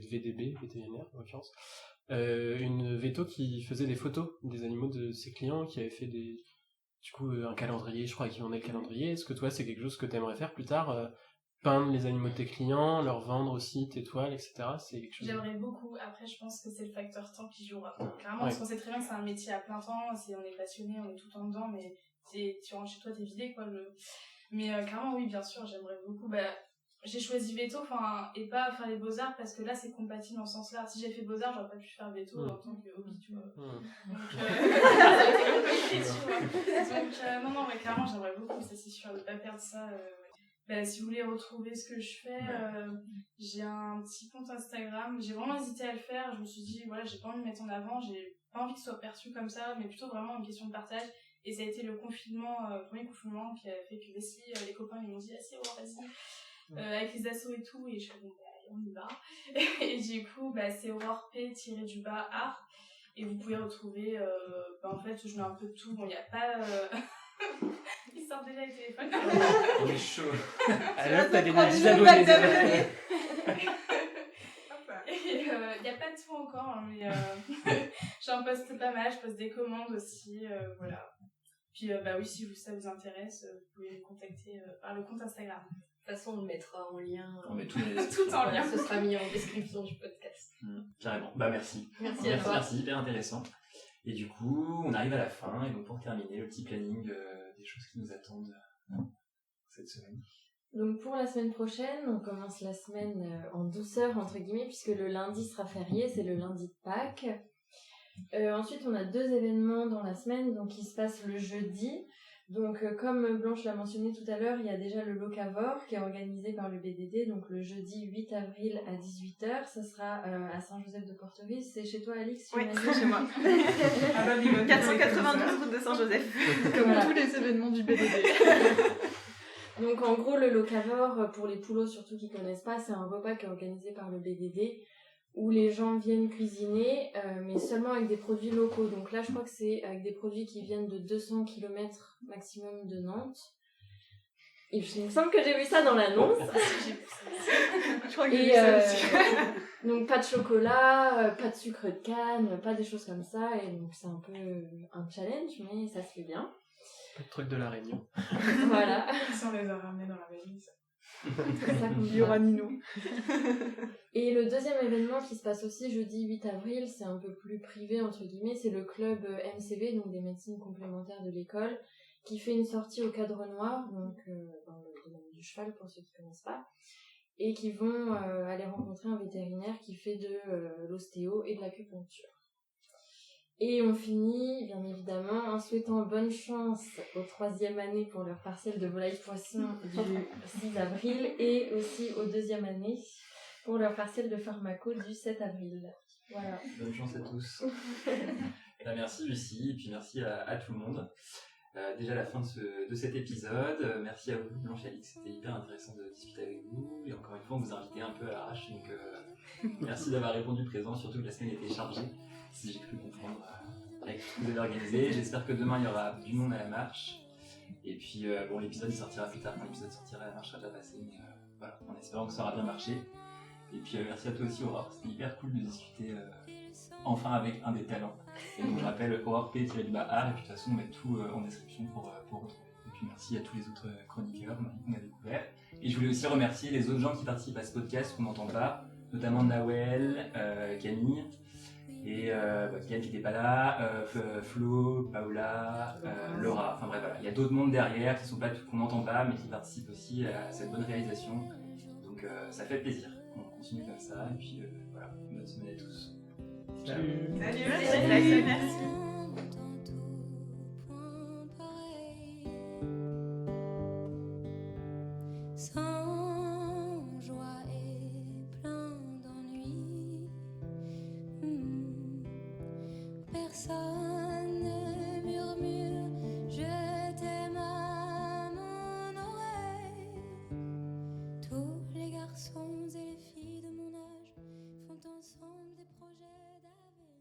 VDB, vétérinaire en l'occurrence. Une veto qui faisait des photos des animaux de ses clients, qui avait fait un calendrier, je crois qu'ils vendaient le calendrier. Est-ce que toi c'est quelque chose que tu aimerais faire plus tard, peindre les animaux de tes clients, leur vendre aussi tes toiles, etc. C'est quelque chose. J'aimerais beaucoup. Après, je pense que c'est le facteur temps qui jouera. Clairement, parce qu'on sait très bien que c'est un métier à plein temps. On est passionné, on est tout le temps dedans, mais tu rentres chez toi, t'es vidé, quoi. Mais clairement, oui, bien sûr, j'aimerais beaucoup. J'ai choisi veto, et pas faire les beaux-arts, parce que là, c'est compatible dans ce sens-là. Si j'avais fait beaux-arts, j'aurais pas pu faire veto en tant que hobby, tu vois. Donc, ça a été compliqué, tu vois. Donc, non, clairement, j'aimerais beaucoup, ça c'est sûr, de pas perdre ça. Si vous voulez retrouver ce que je fais, j'ai un petit compte Instagram. J'ai vraiment hésité à le faire. Je me suis dit, voilà, j'ai pas envie de mettre en avant, j'ai pas envie que ce soit perçu comme ça, mais plutôt vraiment une question de partage. Et ça a été le premier confinement qui a fait que les copains ils m'ont dit, ah, c'est bon, vas-y, avec les assos et tout. Et je suis bon, on y va. Et du coup, c'est Aurore P-art. Et vous pouvez retrouver, en fait, je mets un peu de tout. Bon, il n'y a pas. Ils sortent déjà les téléphones. On est chaud. Alors, t'as gagné 10 abonnés. Il n'y a pas tout tout encore, hein, mais j'en poste pas mal, je poste des commandes aussi, voilà. Puis bah oui, si ça vous intéresse, vous pouvez me contacter par le compte Instagram. De toute façon, on le mettra en lien. On met tout en Tout en lien. Ce sera mis en description du podcast. Carrément. Bah merci. Merci à toi. Merci, hyper intéressant. Et du coup, on arrive à la fin, et donc pour terminer, le petit planning des choses qui nous attendent cette semaine. Donc pour la semaine prochaine, on commence la semaine en douceur entre guillemets puisque le lundi sera férié, c'est le lundi de Pâques. Ensuite on a 2 événements dans la semaine donc qui se passent le jeudi. Donc comme Blanche l'a mentionné tout à l'heure, il y a déjà le Locavor qui est organisé par le BDD donc le jeudi 8 avril à 18h. Ça sera à Saint-Joseph de Portevis. C'est chez toi Alix? Oui, c'est chez moi. 492 route de Saint-Joseph. Comme tous les événements du BDD. Donc en gros le Locavor, pour les poulots surtout qui connaissent pas, c'est un repas qui est organisé par le BDD où les gens viennent cuisiner mais seulement avec des produits locaux. Donc là je crois que c'est avec des produits qui viennent de 200 km maximum de Nantes. Et il me semble que j'ai vu ça dans l'annonce. Je crois que j'ai vu ça aussi. Donc pas de chocolat, pas de sucre de canne, pas des choses comme ça. Et donc c'est un peu un challenge mais ça se fait bien. Pas de truc de la Réunion. Voilà. Si on les a ramenés dans la valise. Il y aura Nino. Et le deuxième événement qui se passe aussi jeudi 8 avril, c'est un peu plus privé entre guillemets, c'est le club MCV, donc des médecines complémentaires de l'école, qui fait une sortie au Cadre Noir, donc dans le domaine du cheval pour ceux qui connaissent pas, et qui vont aller rencontrer un vétérinaire qui fait de l'ostéo et de l'acupuncture. Et on finit, bien évidemment, en souhaitant bonne chance aux 3e année pour leur partiel de volaille-poisson du 6 avril et aussi aux 2e année pour leur partiel de pharmaco du 7 avril. Voilà. Bonne chance à tous. Merci Lucie, et puis merci à tout le monde. Déjà la fin de cet épisode. Merci à vous, Blanche et Alix, c'était hyper intéressant de discuter avec vous. Et encore une fois, on vous a invité un peu à l'arrache, donc merci d'avoir répondu présent, surtout que la semaine était chargée. Si j'ai cru comprendre avec tout ce que vous avez organisé. J'espère que demain il y aura du monde à la marche. Et puis bon, l'épisode il sortira plus tard. Quand l'épisode sortira, la marche sera déjà passée. Mais voilà, en espérant que ça aura bien marché. Et puis merci à toi aussi Aurore, c'était hyper cool de discuter enfin avec un des talents. Et donc je rappelle Aurore P-art. Et puis de toute façon on met tout en description pour retrouver. Et puis merci à tous les autres chroniqueurs qu'on a découvert. Et je voulais aussi remercier les autres gens qui participent à ce podcast qu'on n'entend pas, notamment Nawel, Camille. Et Kian qui n'était pas là, Flo, Paola, Laura, enfin bref voilà, il y a d'autres mondes derrière qu'on n'entend pas mais qui participent aussi à cette bonne réalisation, donc ça fait plaisir, on continue comme ça et puis voilà, bonne semaine à tous. Salut. Salut. Merci. Sans joie et plein d'ennui, personne